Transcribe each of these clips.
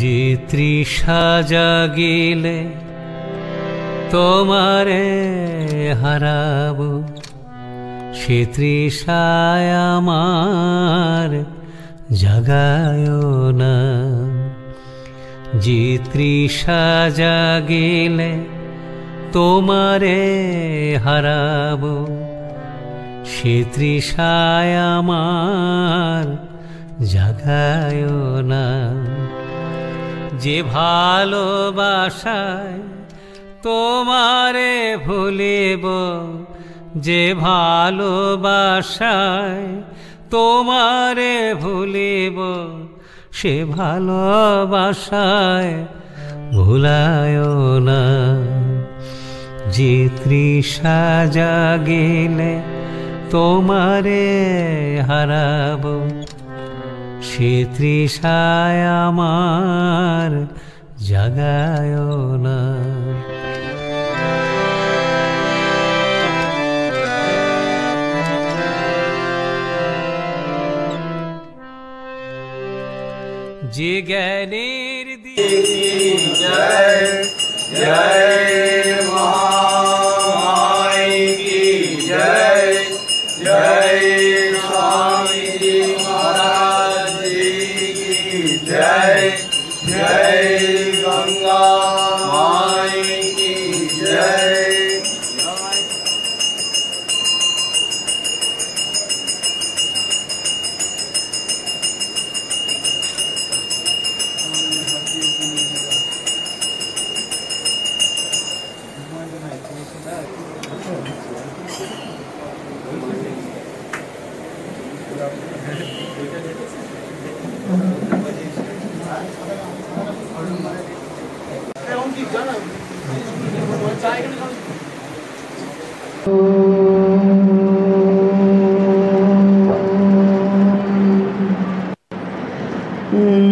যে তৃষা জাগিলে তোমারে হারাবো, সে তৃষায় আমার জাগায় না। যে তৃষা জাগিলে তোমারে হারাবো, সে তৃষায় আমার জাগায় না। যে ভালোবাসায় তোমারে ভুলিব, যে ভালোবাসায় তোমারে ভুলিব, সে ভালোবাসায় ভুলায় না। যে তৃষা জাগিলে তোমারে হারাবো, সে তৃষায় আমার জাগায় না। যে জ্ঞানের জয় জয় মহামাই কি জয়, জয় স্বামী जी महाराज जी की जय, जय गंगा माई की जय।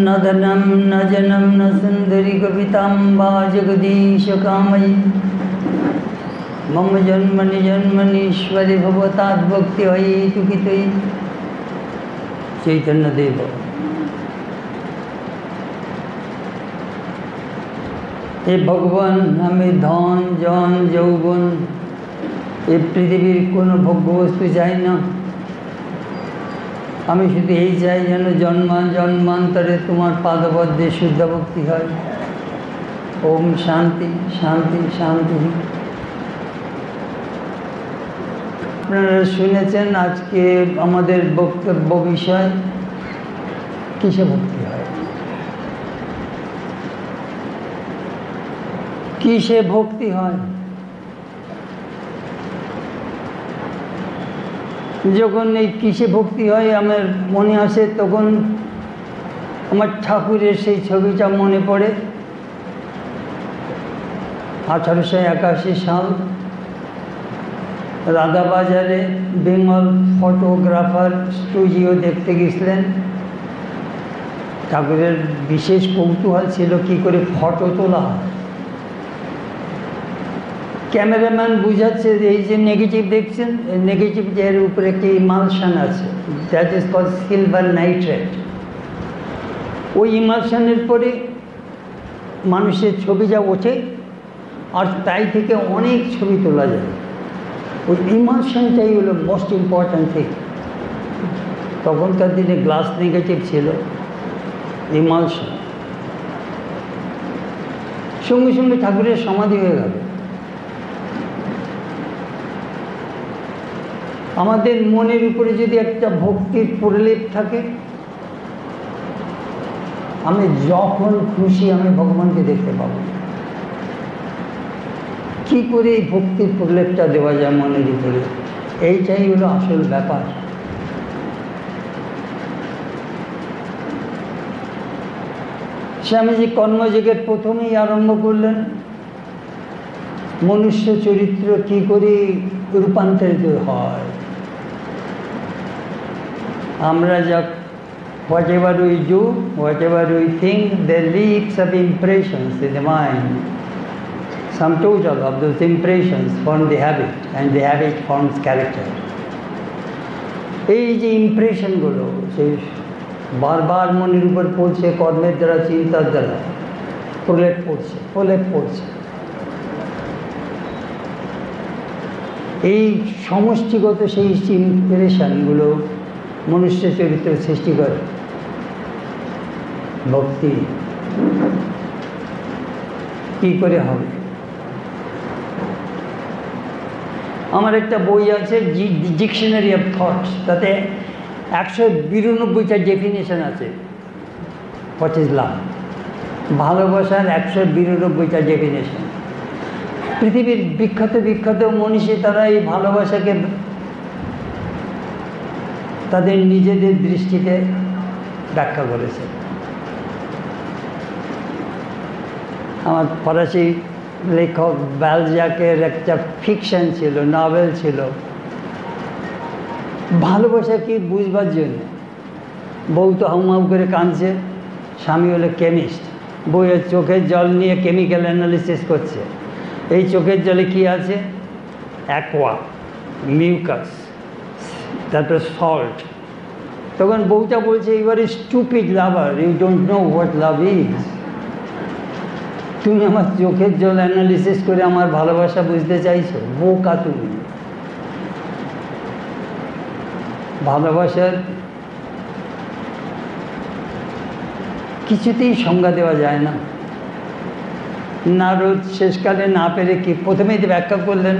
न धनं न जनं न सुंदरी कविताम्बा जगदीश कामयी, मम जन्मनि जन्मनीश्वरी भगवताद्भक्ति हेतुकितयी। चैतन्य देव। हे भगवान, हमें धन जन যৌবন এ পৃথিবীর কোনো ভোগ্যবস্তু চাই না। আমি শুধু এই চাই যেন জন্মান্তরে তোমার পাদপদ্মে শুদ্ধ ভক্তি হয়। ওম শান্তি শান্তি শান্তি। আপনারা শুনেছেন আজকে আমাদের বক্তব্য বিষয় কিসে ভক্তি হয়, কিসে ভক্তি হয়। যখন এই কিসে ভক্তি হয় আমার মনে আসে, তখন আমার ঠাকুরের সেই ছবিটা মনে পড়ে। 1881 সাল রাধাবাজারে বেঙ্গল ফটোগ্রাফার স্টুডিও দেখতে গেছিলেন। ঠাকুরের বিশেষ কৌতূহল ছিল কি করে ফটো তোলা হয়। ক্যামেরাম্যান বুঝাচ্ছে যে এই যে নেগেটিভ দেখছেন, এই নেগেটিভ এর উপরে একটি ইমালশন আছে, that is called silver nitrate. ওই ইমালশনের পরে মানুষের ছবি যা ওঠে আর তাই থেকে অনেক ছবি তোলা যায়। ওই ইমালশনটাই হলো মোস্ট ইম্পর্ট্যান্ট থিং। তখনকার দিনে গ্লাস নেগেটিভ ছিল, ইমালশন। সঙ্গে সঙ্গে ঠাকুরের সমাধি হয়ে গেল। আমাদের মনের উপরে যদি একটা ভক্তির প্রলেপ থাকে, আমি যখন খুশি আমি ভগবানকে দেখতে পাবো। কি করে এই ভক্তির প্রলেপটা দেওয়া যায় মনের উপরে, এইটাই হলো আসল ব্যাপার। স্বামীজি কর্মযোগের প্রথমেই আরম্ভ করলেন মনুষ্য চরিত্র কি করে রূপান্তরিত হয়। আমরা যা whatever we do, whatever we think, there leaves of impressions in the mind. Sum total of those impressions form the habit, and the habit forms character. এই যে ইমপ্রেশনগুলো, সেই বারবার মনের উপর পড়ছে, কর্মের দ্বারা, চিন্তার দ্বারা প্রলেপ পড়ছে, প্রলেপ পড়ছে। এই সমষ্টিগত সেই ইমপ্রেশনগুলো মনুষ্য চরিত্র সৃষ্টি করে। ভক্তি কী করে হবে? আমার একটা বই আছে, ডিকশনারি অফ থটস, তাতে 192টা ডেফিনেশন আছে। What is love? ভালোবাসার 192টা ডেফিনেশন। পৃথিবীর বিখ্যাত বিখ্যাত মনীষী তারা এই ভালোবাসাকে তাদের নিজেদের দৃষ্টিতে ব্যাখ্যা করেছে। আমার ফরাসি লেখক বালজাকের একটা ফিকশন ছিল, নভেল ছিল, ভালোবাসা কি বুঝবার জন্য। বউ তো হাউমাউ করে কাঁদছে, স্বামী হলো কেমিস্ট, বউয়ের চোখের জল নিয়ে কেমিক্যাল অ্যানালিসিস করছে। এই চোখের জলে কি আছে? অ্যাকোয়া, মিউকাস, তারপরে সল্ট। তখন বউটা বলছে, you are a stupid lover, you don't know what love is. তুমি আমার চোখের জল অ্যানালিসিস করে আমার ভালোবাসা বুঝতে চাইছো? বোকা তুমি। ভালোবাসার কিছুতেই সংজ্ঞা দেওয়া যায় না। নারদ শেষকালে না পেরে কি প্রথমেই ব্যাখ্যা করলেন,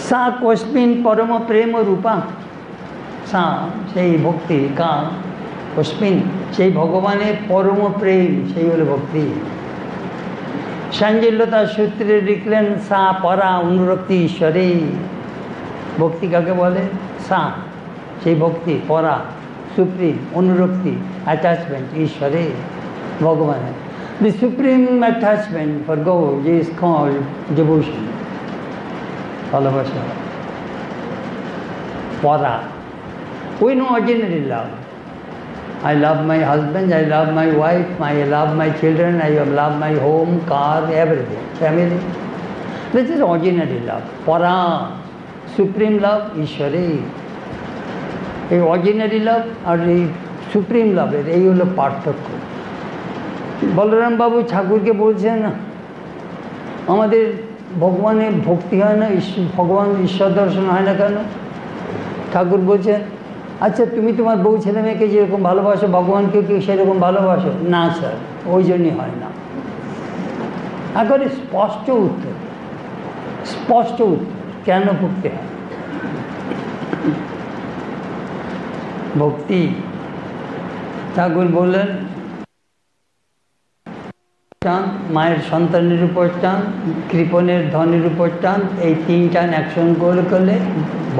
সা কস্মিন পরম প্রেম রূপা, সা সেই ভক্তি, কা কস্মিন সেই ভগবানের পরম প্রেম, সেই হলো ভক্তি। সাঞ্জল্যতা সূত্রে লিখলেন, সা পরা অনুরক্তি ঈশ্বরে। ভক্তি কাকে বলে? সা সেই ভক্তি, পরা সুপ্রিম, অনুরক্তি অ্যাটাচমেন্ট ঈশ্বরে, ভগবানের। The supreme attachment for God is called devotion, ভালোবাসা। পরা, we know ordinary love. I love my husband, I love my wife, I love my children, I love my home, car, everything, family. This is ordinary love. Para, supreme love, Ishwari. এই ordinary লাভ আর এই supreme লাভের এই হলো পার্থক্য। বলরাম বাবু ঠাকুরকে বলছেন, আমাদের ভগবানের ভক্তি হয় না, ভগবান ঈশ্বর দর্শন হয় না কেন? ঠাকুর বলছেন, আচ্ছা তুমি তোমার বউ ছেলে মেয়েকে যেরকম ভালোবাসো, ভগবানকে কি সেরকম ভালোবাসো? না স্যার, ওই জন্যই হয় না। একবারে স্পষ্ট উত্তর, স্পষ্ট উত্তর, কেন ভক্তি হয়। ভক্তি, ঠাকুর বললেন, টান, মায়ের সন্তানের উপর টান, কৃপণের ধনের উপর টান, এই তিন টান অ্যাকশন করলে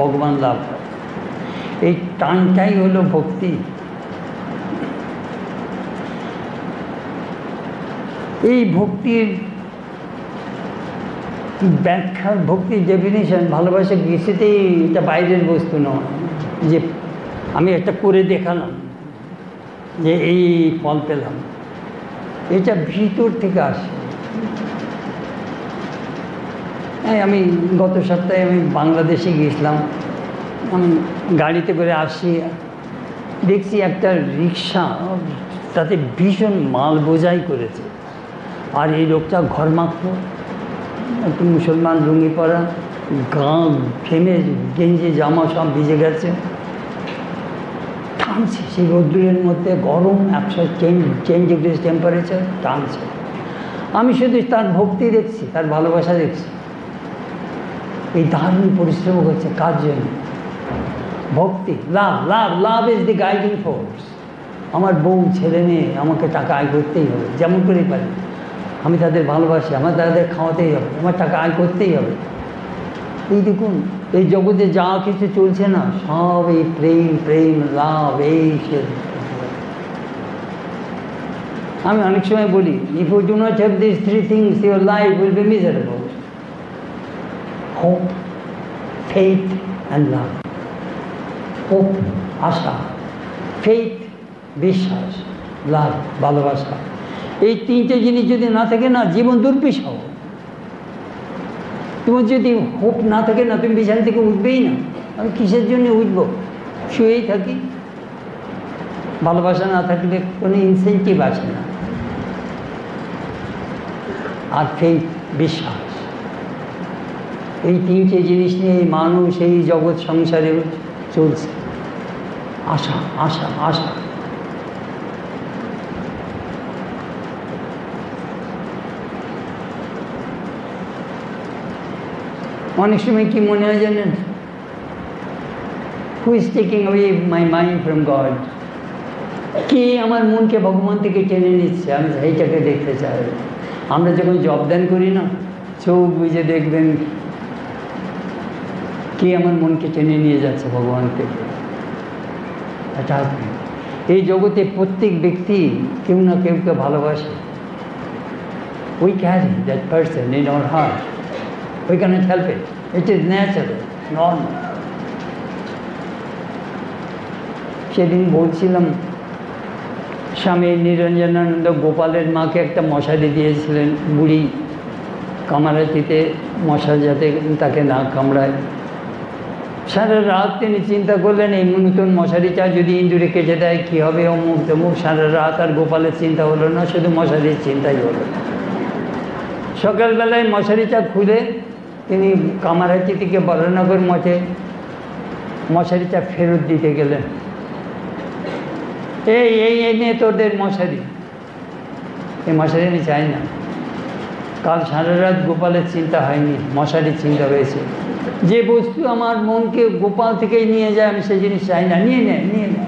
ভগবান লাভ হয়। এই টানটাই হলো ভক্তি। এই ভক্তির ব্যাখ্যা, ভক্তির ডেফিনিশন, ভালোবাসা কিছুতেই এটা বাইরের বস্তু নয় যে আমি একটা করে দেখালাম যে এই ফল পেলাম। এটা ভিতর থেকে আসে। আমি গত সপ্তাহে আমি বাংলাদেশে গিয়েছিলাম। আমি গাড়িতে করে আসছি, দেখছি একটা রিক্সা, তাতে ভীষণ মাল বোঝাই করেছে। আর এই লোকটা ঘরমাক্ত, একটু মুসলমান লুঙ্গি পরা, গা ঘেমে গেঞ্জি জামা সব ভিজে গেছে, টানছে সেই রোদ্দুরের মধ্যে, গরম 110 ডিগ্রি টেম্পারেচার, টানছে। আমি শুধু তার ভক্তি দেখছি, তার ভালোবাসা দেখছি। এই দারুণ পরিশ্রম করছে কার জন্য? ভক্তি, love. Love, love is the guiding force. আমার বউ ছেলে মেয়ে আমাকে টাকা আয় করতেই হবে, যেমন করেই পারি। আমি তাদের ভালোবাসি, আমার তাদের খাওয়াতেই হবে, আমার টাকা আয় করতেই হবে। এই দেখুন, এই জগতে যা কিছু চলছে না, সব এই প্রেম, প্রেম, লাভ, এই সে। আমি অনেক সময় বলি, if you do not have this three things, your life will be miserable. Hope, faith and love. Hope, আশা, ফেথ, বিশ্বাস, লাভ, ভালোবাসা। এই তিনটে জিনিস যদি না থাকে না, জীবন দুর্বিষহ। তোমার যদি হোপ না থাকে না, তুমি বিছানা থেকে উঠবেই না। আমি কিসের জন্য উঠবো? শুয়েই থাকি। ভালোবাসা না থাকলে কোনো ইনসেন্টিভ আসে না। আর ফেইথ, বিশ্বাস, এই তিনটে জিনিস নিয়ে মানুষ এই জগৎ সংসারে চলছে। আশা, আশা, আশা। অনেক সময় কি মনে হয় জানেন, who is taking away my mind from God? কে আমার মনকে ভগবান থেকে টেনে নিচ্ছে? আমি সেইটাকে দেখতে চাই। আমরা যখন জবদান করি না, চোখ বুঝে দেখবেন কে আমার মনকে টেনে নিয়ে যাচ্ছে ভগবান থেকে। এটা এই জগতে প্রত্যেক ব্যক্তি কেউ না কেউকে ভালোবাসে। We carry that person in our heart. We cannot help it. It is natural, normal. সেদিন বলছিলাম, স্বামী নিরঞ্জনানন্দ গোপালের মাকে একটা মশারি দিয়েছিলেন, বুড়ি কামারাতিতে মশা যাতে তাকে না কামড়ায়। সারা রাত তিনি চিন্তা করলেন, এই নতুন মশারিটা যদি ইঁদুরে কেটে দেয় কী হবে, অমুক তমুক। সারা রাত আর গোপালের চিন্তা হলো না, শুধু মশারির চিন্তাই হলো। সকালবেলায় মশারিটা খুলে তিনি কামারহাটি থেকে বরানগর মঠে মশারিটা ফেরত দিতে গেলেন। এই এই এনে তোদের মশারি, এই মশারি আমি চাই না। কাল সারা রাত গোপালের চিন্তা হয়নি, মশারির চিন্তা হয়েছে। যে বস্তু আমার মনকে গোপাল থেকেই নিয়ে যায়, আমি সেই জিনিস চাই না। নিয়ে নে, নিয়ে নে,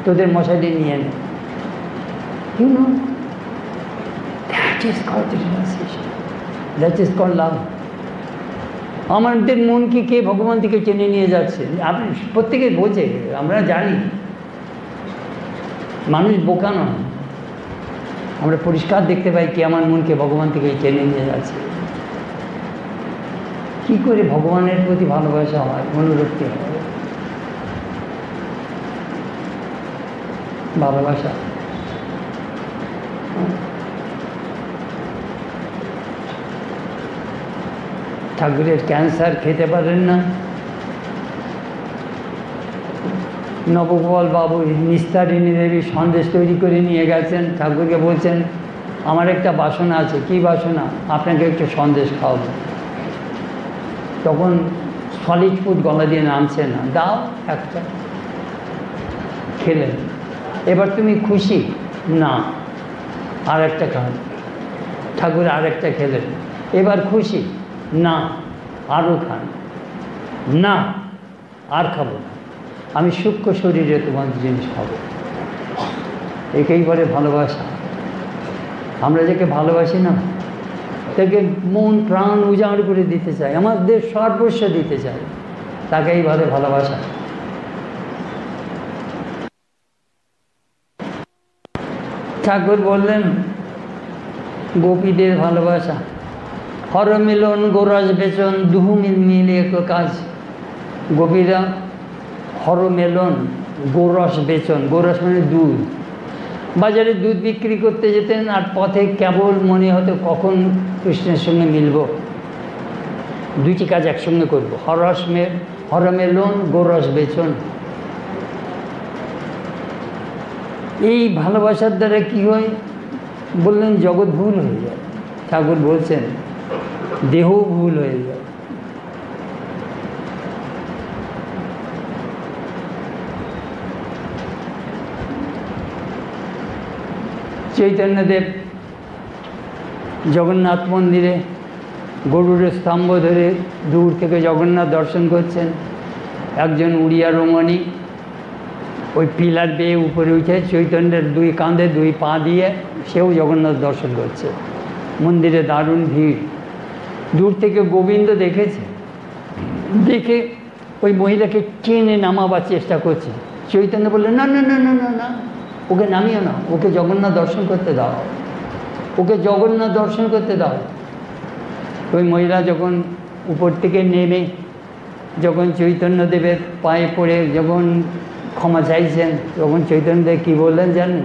তোদের মশারি নিয়ে নে। You know, that is called realization. That is called love. আমাদের মনকে কে ভগবান থেকে টেনে নিয়ে যাচ্ছে, আপনি প্রত্যেকে বোঝে, আমরা জানি। মানুষ বোকা নয়, আমরা পরিষ্কার দেখতে পাই কি আমার মনকে ভগবান থেকে টেনে নিয়ে যাচ্ছে। কি করে ভগবানের প্রতি ভালোবাসা হয়, অনুরক্তি হয়, ভালোবাসা। ঠাকুরের ক্যান্সার খেতে পারেন না, নবগোপাল বাবু নিস্তারিণী দেবী সন্দেশ তৈরি করে নিয়ে গেছেন। ঠাকুরকে বলছেন, আমার একটা বাসনা আছে। কি বাসনা? আপনাকে একটু সন্দেশ খাওয়াবো। তখন সলিড ফুড গলা দিয়ে নামছে না, দাও একটা। খেলেন। এবার তুমি খুশি? না, আর একটা খান। ঠাকুর আর একটা খেলেন। এবার খুশি? না, আরও খান। না, আর খাবো না, আমি সূক্ষ্ম শরীরে তোমার জিনিস খাবো। একেই বলে ভালোবাসা। আমরা যাকে ভালোবাসি না, তাকে মন প্রাণ উজাড় করে দিতে চাই, আমাদের সর্বস্ব দিতে চাই, তাকেই বলে ভালোবাসা। ঠাকুর বললেন গোপীদের ভালোবাসা, হরমিলন গোরস বেচন দুহু মিলে এক কাজ। গোপীরা হরমেলন গোরস বেচন, গোরস মানে দুধ, বাজারে দুধ বিক্রি করতে যেতেন, আর পথে কেবল মনে হতো কখন কৃষ্ণের সঙ্গে মিলব, দুইটি কাজ একসঙ্গে করব, হরমেলন গোরস বেচন। এই ভালোবাসার দ্বারা কি হয় বললেন, জগৎ ভুল হয়ে যায়। ঠাকুর বলছেন দেহ ভুল হয়ে যায়। চৈতন্যদেব জগন্নাথ মন্দিরে গরুড়ের স্তম্ভ ধরে দূর থেকে জগন্নাথ দর্শন করছেন। একজন উড়িয়া রমণী ওই পিলার বেয়ে উপরে উঠে চৈতন্যের দুই কাঁধে দুই পা দিয়ে সেও জগন্নাথ দর্শন করছে। মন্দিরে দারুণ ভিড়। দূর থেকে গোবিন্দ দেখেছে, দেখে ওই মহিলাকে টেনে নামাবার চেষ্টা করছে। চৈতন্য বললেন, না না না না না না, ওকে নামিও না, ওকে জগন্নাথ দর্শন করতে দাও, ওকে জগন্নাথ দর্শন করতে দাও। ওই মহিলা যখন উপর থেকে নেমে যখন চৈতন্যদেবের পায়ে পড়ে যখন ক্ষমা চাইছেন, তখন চৈতন্যদেব কী বললেন জানেন?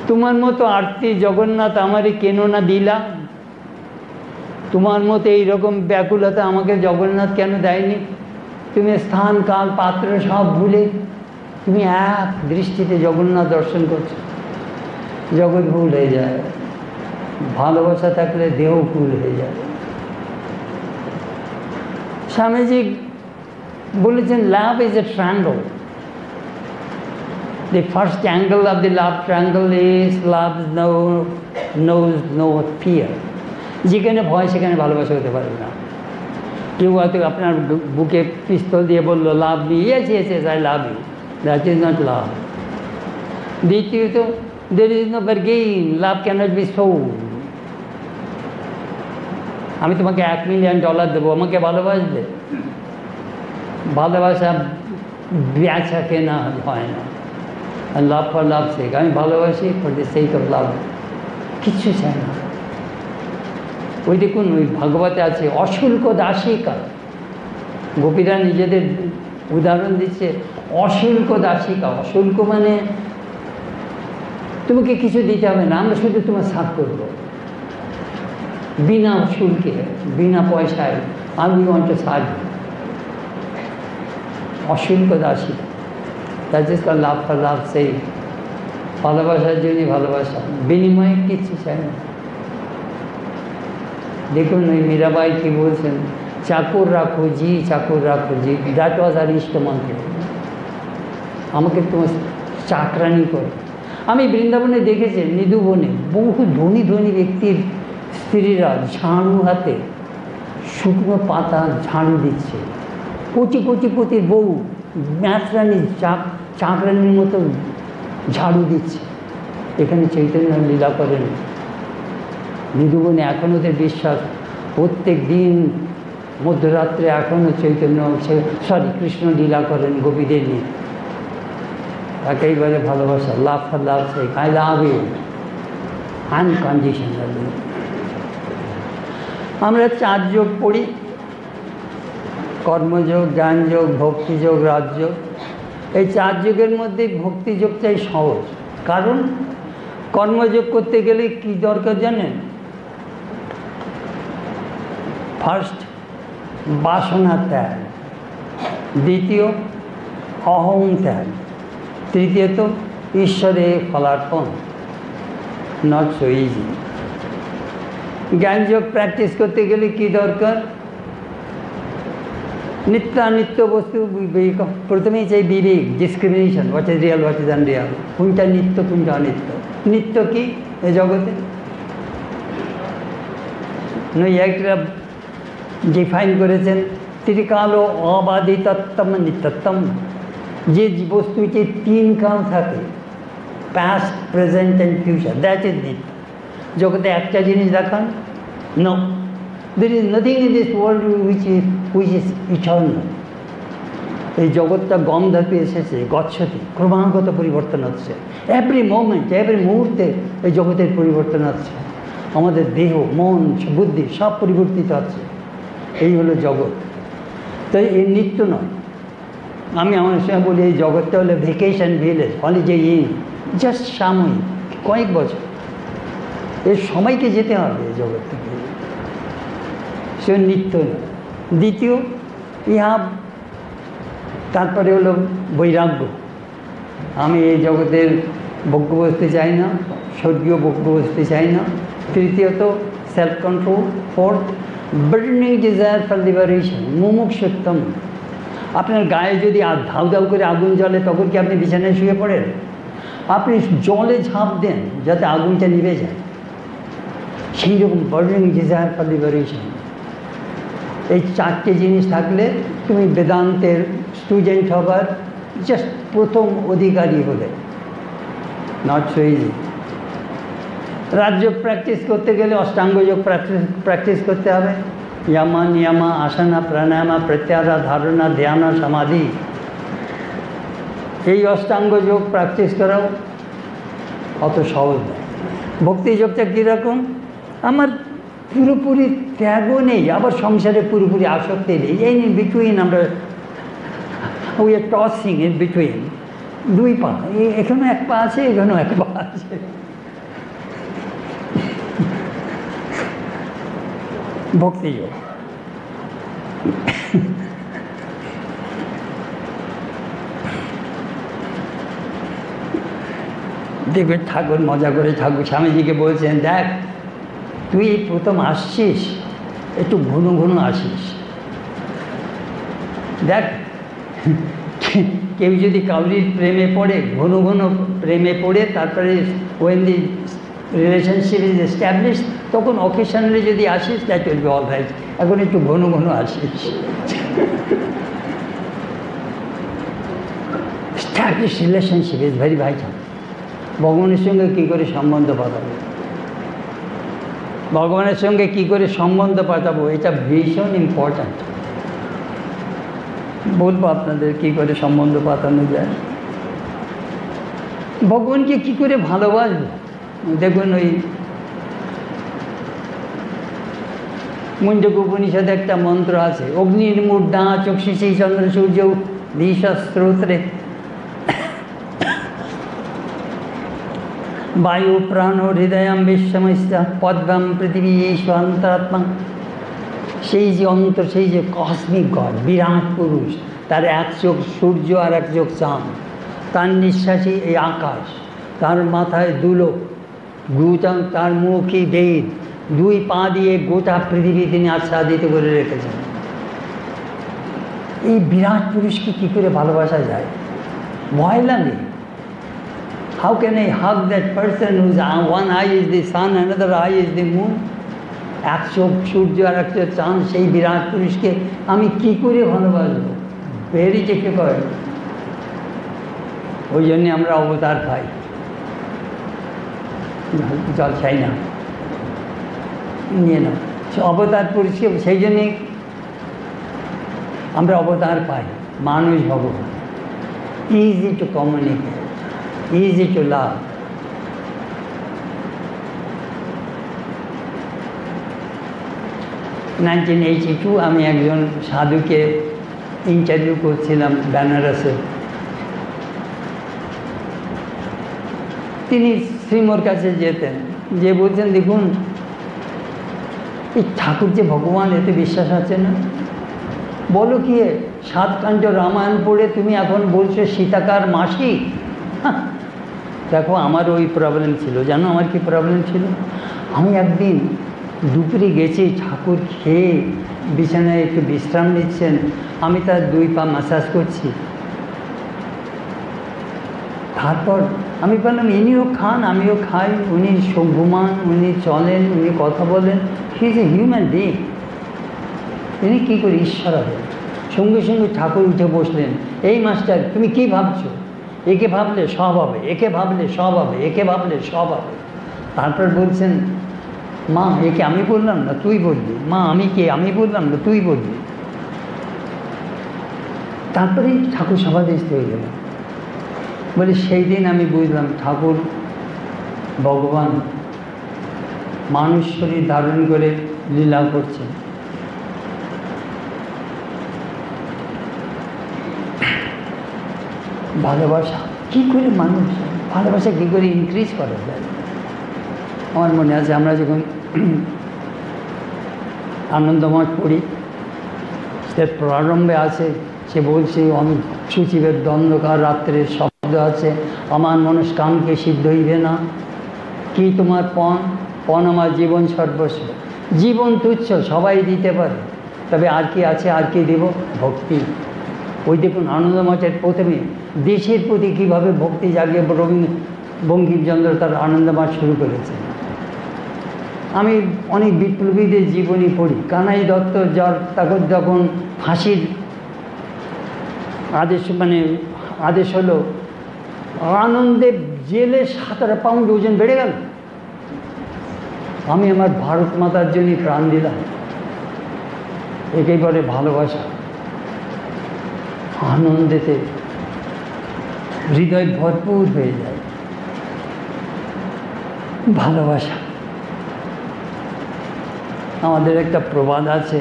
তোমার মতো আরতি জগন্নাথ আমারে কেন না দিলা? তোমার মতো এইরকম ব্যাকুলতা আমাকে জগন্নাথ কেন দেয়নি? তুমি স্থান কাল পাত্র সব ভুলে তুমি এক দৃষ্টিতে জগন্নাথ দর্শন করছো, জগৎ ভুল হয়ে যায়। ভালোবাসা থাকলে দেহ ভুল হয়ে যায়। স্বামীজি বলেছেন love is a triangle. The first angle of the love triangle is love knows no fear. যেখানে ভয় সেখানে ভালোবাসা হতে পারে না। কেউ হয়তো আপনার বুকে পিস্তল দিয়ে বললো love me, yes yes yes I love you, that is not love. দ্বিতীয়ত there is no bargain, love cannot be sold. আমি তোমাকে $1 মিলিয়ন দেবো, আমাকে ভালোবাসবে? ভালোবাসা বেচা কেনা হয় না। লাভ ফর লাভ সেক, আমি ভালোবাসি for the sake of love, কিচ্ছু চাই না। ওই দেখুন ওই ভাগবতে আছে অশুল্ক দাসিকা, গোপীরা নিজেদের উদাহরণ দিচ্ছে অশুল্ক দাসিকা। অশুল্ক মানে তোমাকে কিছু দিতে হবে না, আমরা শুধু তোমার সার্ভ করবো বিনা শুল্কে, বিনা পয়সায়। আমি ওয়ান্ট টু সার্ভ। অশুল্ক দাসিকা, that is called love for love সেই। ভালোবাসার জন্যই ভালোবাসা, বিনিময়ে কিচ্ছু চাই না। দেখুন ওই মীরাবাই কি বলছেন, চাকর রাখো জি, চাকর রাখো জি, দ্যাট ওয়াজ আর ইষ্টমন্ত্র। আমাকে তোমার চাকরানি করো। আমি বৃন্দাবনে দেখেছি নিধুবনে বহু ধনী ধনী ব্যক্তির স্ত্রীরা ঝাড়ু হাতে শুকনো পাতা ঝাড়ু দিচ্ছে, কোটি কোটি কোটির বউ ম্যাথরানি চাকরানির মতো ঝাড়ু দিচ্ছে। এখানে চৈতন্য লীলা করেন নিধুবনে। এখন ওদের বিশ্বাস প্রত্যেক দিন মধ্যরাত্রে এখনও চৈতন্য কৃষ্ণ লীলা করেন গোপীদের নিয়ে। তাকেই বলে ভালোবাসা, love for love sake, I love you unconditionally. আমরা 4 যোগ পড়ি, কর্মযোগ, জ্ঞানযোগ, ভক্তিযোগ, রাজযোগ। এই 4 যোগের মধ্যে ভক্তিযোগটাই সহজ। কারণ কর্মযোগ করতে গেলে কি দরকার জানেন? ফার্স্ট বাসনা ত্যাগ, দ্বিতীয় অহং ত্যাগ, তৃতীয়ত ঈশ্বরে ফলার্পণ। Not so easy. জ্ঞানযোগ প্র্যাকটিস করতে গেলে কি দরকার? নিত্যানিত্য বস্তু বিবেক। প্রথমেই চাই বিবেক, discrimination, what is real, what is unreal, কোনটা নিত্য কোনটা অনিত্য। নিত্য কি এ জগতে? নৈয়ায়িকরা ডিফাইন করেছেন ত্রিকাল ও অবাধিতত্তম নিত্যত্তম। যে বস্তুটি 3 কাল থাকে, past, present and future, that is নিত্য। জগতে একটা জিনিস দেখান, no, there is nothing in this world which is eternal. এই জগৎটা গম ধাপে এসেছে, গচ্ছতি, ক্রমাগত পরিবর্তন হচ্ছে। এভরি মোমেন্ট, এভরি মুহূর্তে এই জগতের পরিবর্তন হচ্ছে। আমাদের দেহ, মন, বুদ্ধি সব পরিবর্তিত হচ্ছে। এই হলো জগৎ। তাই এই নিত্য নয়। আমি আমার সঙ্গে বলি এই জগৎটা হলো vacation village, holiday in, just সাময়িক, কয়েক বছর। এর সময়কে যেতে হবে এই জগৎ থেকে, সে নিত্য নয়। দ্বিতীয় ইহা, তারপরে হলো বৈরাগ্য। আমি এই জগতের ভোগ্যবস্তু চাই না, স্বর্গীয় ভোগ্যবস্তু চাই না। তৃতীয়ত self control. Fourth burning desire for liberation, মুমুক্ষুত্বম। আপনার গায়ে যদি ধাউ ধাউ করে আগুন জ্বলে, তখন কি আপনি বিছানায় শুয়ে পড়েন? আপনি জলে ঝাঁপ দেন যাতে আগুনটা নিভে যায়। সেই রকম বার্নিং ডিজায়ার ফর লিবারেশন। এই 4টে জিনিস থাকলে তুমি বেদান্তের স্টুডেন্ট হবার জাস্ট প্রথম অধিকারী হলে। Not so easy. Rajyoga practice করতে গেলে অষ্টাঙ্গ যোগ প্র্যাকটিস করতে হবে। ইয়ামা, নিয়ামা, আসনা, প্রাণায়ামা, প্রত্যাহার, ধারণা, ধ্যান, সমাধি। এই অষ্টাঙ্গ যোগ প্র্যাকটিস করাও অত সহজ নয়। ভক্তিযোগটা কীরকম? আমার পুরোপুরি ত্যাগও নেই, আবার সংসারে পুরোপুরি আসক্তি নেই। এই বিটুইন আমরা we are tossing in between, 2 পা, এখানেও 1 পা আছে, এখানেও 1 পা আছে। ভক্তিযোগ। দেখবে ঠাকুর মজা করে ঠাকুর স্বামীজিকে বলছেন, দেখ তুই প্রথম আসছিস, একটু ঘন ঘন আসিস। দেখ কেউ যদি কাউরির প্রেমে পড়ে, ঘন ঘন প্রেমে পড়ে, তারপরে when the relationship is establish, তখন অকেশনালি যদি আসিস, that will be all right. এখন একটু ঘন ঘন আসিস। Establish relationship is very vital. ভগবানের সঙ্গে কী করে সম্বন্ধ পাতাবো, ভগবানের সঙ্গে কী করে সম্বন্ধ পাতাবো, এটা ভীষণ ইম্পর্ট্যান্ট। বলবো আপনাদের কী করে সম্বন্ধ পাতানো যায়, ভগবানকে কী করে ভালোবাসবো। দেখুন ওই মুন্ডক উপনিষদে একটা মন্ত্র আছে, অগ্নির মূর্ধা চক্ষুষী চন্দ্র সূর্য দিশা স্রোত্রে বায়ু প্রাণ হৃদয়াম বিশ্বমস্যা পদ্মাম পৃথিবী অন্তরাত্মা। সেই যে অন্তর, সেই যে কসমিক গড, বিরাট পুরুষ, তার এক চোখ সূর্য আর এক চোখ চাঁদ, তার নিঃশ্বাসী এই আকাশ, তার মাথায় দুলো, তার মুখই বেদ, দুই পা দিয়ে গোটা পৃথিবী তিনি আচ্ছাদিত করে রেখেছেন। এই বিরাট পুরুষকে কী করে ভালোবাসা যায়, ভয় লাগে। How can I hug that person whose one eye is the sun, another eye is the moon? এক চোখ সূর্য আর এক চোখ চাঁদ, সেই বিরাট পুরুষকে আমি কী করে ভালোবাসবো, ভেরি ডিফিকাল্ট। ওই জন্যে আমরা অবতার পাই, জল চাই না, নিয়ে নাও অবতার পুরুষকে, সেই জন্যে আমরা অবতার পাই, মানুষ ভগবান। Easy to communicate, easy to love. In 1982 আমি একজন সাধুকে ইন্টারভিউ করছিলাম বেনারসে। তিনি শ্রীমোর কাছে যেতেন, যে বলছেন, দেখুন এই ঠাকুর যে ভগবান, এতে বিশ্বাস আছে না? বলো কি, 7 কাণ্ড রামায়ণ পড়ে তুমি এখন বলছো সীতাকার মাসি? দেখো আমার ওই প্রবলেম ছিল, জানো আমার কি প্রবলেম ছিল? আমি একদিন দুপুরে গেছি, ঠাকুর খেয়ে বিছানায় একটু বিশ্রাম নিচ্ছেন, আমি তার 2 পা ম্যাসাজ করছি। তারপর আমি বললাম, ইনিও খান আমিও খাই, উনি ঘুমান, উনি চলেন, উনি কথা বলেন, he is a human being, তিনি কী করে ঈশ্বর হবে? সঙ্গে সঙ্গে ঠাকুর উঠে বসলেন, এই মাস্টার তুমি কী ভাবছো? একে ভাবলে সব হবে, একে ভাবলে সব হবে, একে ভাবলে সব হবে। তারপর বলছেন, মা একে আমি বললাম না তুই বলবি, মা আমি কে, আমি বললাম না তুই বলবি। তারপরেই ঠাকুর সমাধিস্থ হয়ে গেল। বলে সেই দিন আমি বুঝলাম ঠাকুর ভগবান মানুষ শরীর ধারণ করে লীলা করছেন। ভালোবাসা কী করে, মানুষ ভালোবাসা কী করে ইনক্রিজ করা যায়? আমার মনে আছে আমরা যখন আনন্দমঠ পড়ি, সে প্রারম্ভে আছে, সে বলছে সুচিবের দ্বন্দ্বকার রাত্রের শব্দ আছে, আমার মনস্কামকে সিদ্ধ হইবে না, কি তোমার পণ, পণ আমার জীবন সর্বস্ব। জীবন তুচ্ছ, সবাই দিতে পারে, তবে আর কি আছে, আর কি দেব? ভক্তি। ওই দেখুন আনন্দমঠের প্রথমে দেশের প্রতি কীভাবে ভক্তি জাগিয়ে বঙ্কিমচন্দ্র তার আনন্দমঠ শুরু করেছে। আমি অনেক বিপ্লবীদের জীবনী পড়ি। কানাই দত্ত তখন যখন ফাঁসির আদেশ হলো, আনন্দে জেলে 17 পাউন্ড ওজন বেড়ে গেল। আমি আমার ভারত মাতার জন্য প্রাণ দিলাম। একেই বলে ভালোবাসা। আনন্দেতে হৃদয় ভরপুর হয়ে যায়। ভালোবাসা। আমাদের একটা প্রবাদ আছে,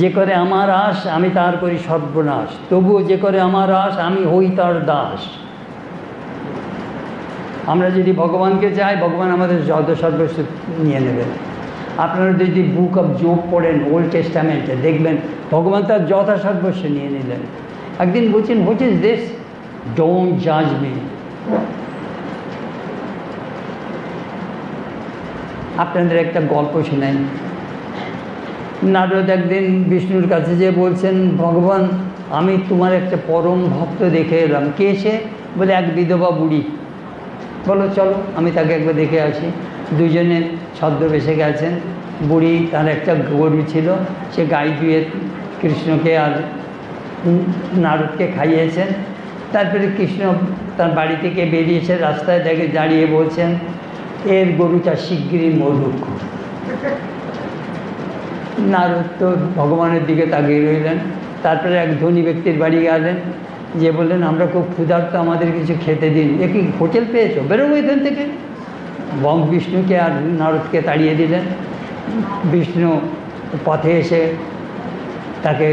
যে করে আমার আশ আমি তার করি সর্বনাশ, তবুও যে করে আমার আশ আমি হই তার দাস। আমরা যদি ভগবানকে চাই, ভগবান আমাদের যত সর্বস্ব নিয়ে নেবেন। আপনারা যদি বুক অফ জোব পড়েন ওল্ড টেস্টামেন্টে, দেখবেন ভগবান তার যথা সর্বস্ব নিয়ে নিলেন। একদিন বলছেন, হোয়াট ইজ দিস, ডোন্ট জাজ মি। আপনাদের একটা গল্প শোনাই। নারদ একদিন বিষ্ণুর কাছে যেয়ে বলছেন, ভগবান আমি তোমার একটা পরম ভক্ত দেখে এলাম। কে সে? বলে এক বিধবা বুড়ি। বলো চলো আমি তাকে একবার দেখে আসি। দুজনে ছদ্মবেশে গেছেন। বুড়ি তার একটা গরু ছিল, সে গাই দুয়ে কৃষ্ণকে আর নারদকে খাইয়েছেন। তারপরে কৃষ্ণ তার বাড়ি থেকে বেরিয়েছে, রাস্তায় দেখে দাঁড়িয়ে বলছেন এর গরুটা শিগগিরই মরুক। নারদ তো ভগবানের দিকে তাকিয়ে রইলেন। তারপরে এক ধনী ব্যক্তির বাড়ি গেলেন, যে বললেন আমরা খুব ক্ষুধার্ত, আমাদের কিছু খেতে দিন। এ কি হোটেল পেয়েছো, বেরোবো এখান থেকে। বিষ্ণুকে আর নারদকে তাড়িয়ে দিলেন। বিষ্ণু পথে এসে তাকে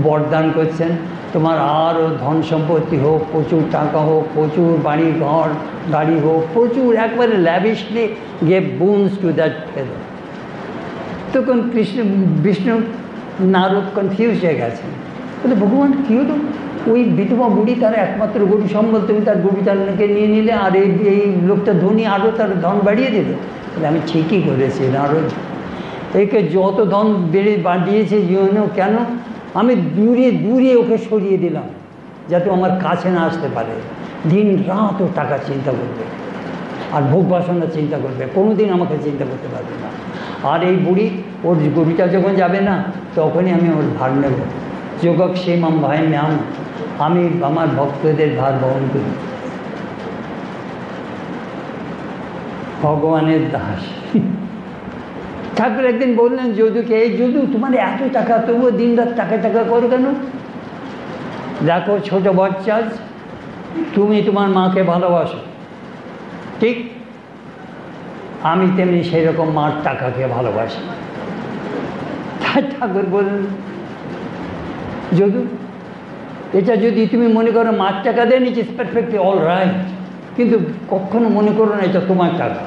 বরদান করছেন, তোমার আরও ধন সম্পত্তি হোক, প্রচুর টাকা হোক, প্রচুর বাড়ি ঘর গাড়ি হোক, প্রচুর একবারে lavishly gave boons to that fellow. তখন বিষ্ণু নারদ কনফিউজ হয়ে গেছেন, বলে ভগবান কী হলো? ওই বিধবা বুড়ি তার একমাত্র গরু সম্বল, তুমি তার গরু চালনাকে নিয়ে নিলে, আর এই লোকটা ধনী আরও তার ধন বাড়িয়ে দিল। বলে আমি ঠিকই করেছি নারদ, একে যত ধন বাড়িয়েছে জীবনেও কেন, আমি দূরে দূরে ওকে সরিয়ে দিলাম যাতে আমার কাছে না আসতে পারে। দিন রাত ও টাকা চিন্তা করবে আর ভোগ বাসনা চিন্তা করবে, কোনো দিন আমাকে চিন্তা করতে পারবে না। আর এই বুড়ি ওর গরুটা যখন যাবে না, তখনই আমি ওর ভার নেব। যোগক্ষেমম ভয়াম্যাম, আমি আমার ভক্তদের ভার বহন করি। ভগবানের দাস। ঠাকুর একদিন বললেন যদুকে, এই যদু তোমার এত টাকা, তবুও দিন রাত টাকা টাকা করো কেন? দেখো ছোট বাচ্চা, তুমি তোমার মাকে ভালোবাসো, ঠিক আমি তেমনি সেই রকম মার টাকাকে ভালোবাসি। ঠাকুর বললেন যদু এটা যদি তুমি মনে করো মার টাকা দেন, it is perfectly all right, কিন্তু কখনো মনে করো না এটা তোমার টাকা।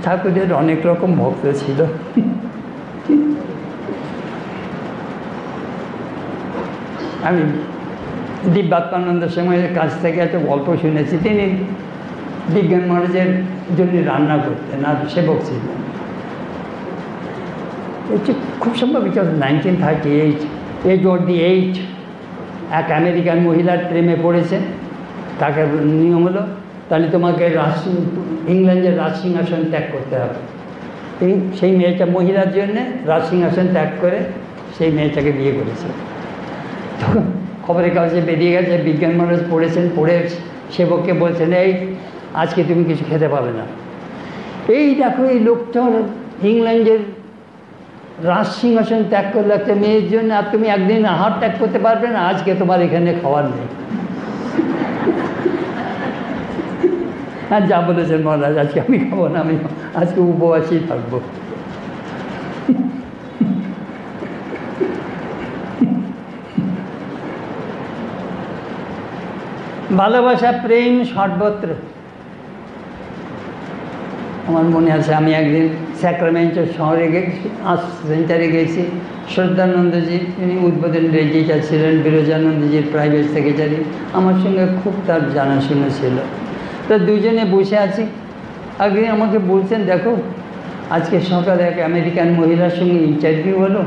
ঠাকুরের অনেক রকম ভক্ত ছিল। আমি দিব্যাত্মানন্দ সময়ের কাছ থেকে একটা গল্প শুনেছি। তিনি বিজ্ঞান মহারাজের জন্য রান্না করতেন আর সেবক ছিলেন। খুব সম্ভব এটা 1938, এজ অফ দি 8 এক আমেরিকান মহিলার প্রেমে পড়েছে। তাকে নিয়ম হলো তাহলে তোমাকে ইংল্যান্ডের রাজসিংহাসন ত্যাগ করতে হবে। সেই মেয়েটা মহিলার জন্যে রাজসিংহাসন ত্যাগ করে সেই মেয়েটাকে বিয়ে করেছে। তখন খবরের কাগজে বেরিয়ে গেছে, বিজ্ঞান মহারাজ পড়েছেন, পড়ে সেবককে বলছেন এই আজকে তুমি কিছু খেতে পাবে না। এই দেখো এই লোকটা ইংল্যান্ডের রাজসিংহাসন ত্যাগ করলো একটা মেয়ের জন্য, আর তুমি একদিন আহার ত্যাগ করতে পারবে না, আজকে তোমার এখানে খাওয়ার নেই। হ্যাঁ যা বলেছেন মহারাজ, আজকে আমি খাবো না, আমি আজকে উপবাসী থাকবো। ভালোবাসা প্রেম সর্বত্র। আমার মনে আছে আমি একদিন স্যাক্রামেন্টো শহরে সেন্টারে গেছি। শ্রদ্ধানন্দজি তিনি উদ্বোধন রেজিস্ট্রার ছিলেন, বিরজানন্দজির প্রাইভেট সেক্রেটারি, আমার সঙ্গে খুব তার জানাশোনা ছিল। তো দুজনে বসে আছি, একদিন আমাকে বলছেন দেখো আজকে সকালে এক আমেরিকান মহিলার সঙ্গে ইন্টারভিউ হলো।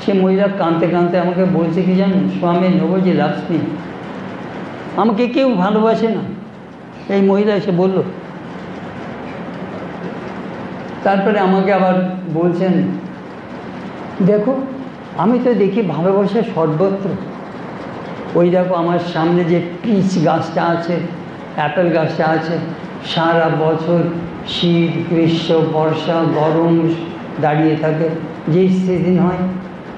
সে মহিলা কাঁদতে কাঁদতে আমাকে বলছে কি জানো, স্বামী নবজি লাক্সমি, আমাকে কেউ ভালোবাসে না। এই মহিলা এসে বলল। তারপরে আমাকে আবার বলছেন দেখো আমি তো দেখি ভালোবাসা সর্বত্র। ওই দেখো আমার সামনে যে পিচ গাছটা আছে, অ্যাপেল গাছটা আছে, সারা বছর শীত গ্রীষ্ম বর্ষা গরম দাঁড়িয়ে থাকে, যেই সিজন হয়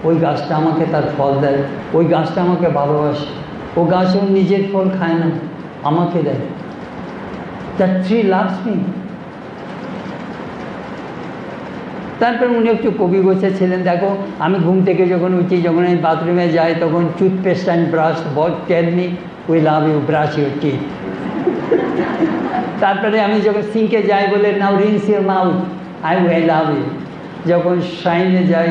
ওই গাছটা আমাকে তার ফল দেয়, ওই গাছটা আমাকে ভালোবাসে। ও গাছ ওর নিজের ফল খায় না, আমাকে দেয়। That tree loves me. তারপর উনি একটু কবি গোছা ছিলেন। দেখো আমি ঘুম থেকে যখন উঠি, যখন আমি বাথরুমে যাই, তখন toothpaste and brush tell me we love you, brush your teeth. তারপরে আমি যখন সিঙ্কে যাই বলে now rinse your mouth, I love you. যখন শ্রাইনে যাই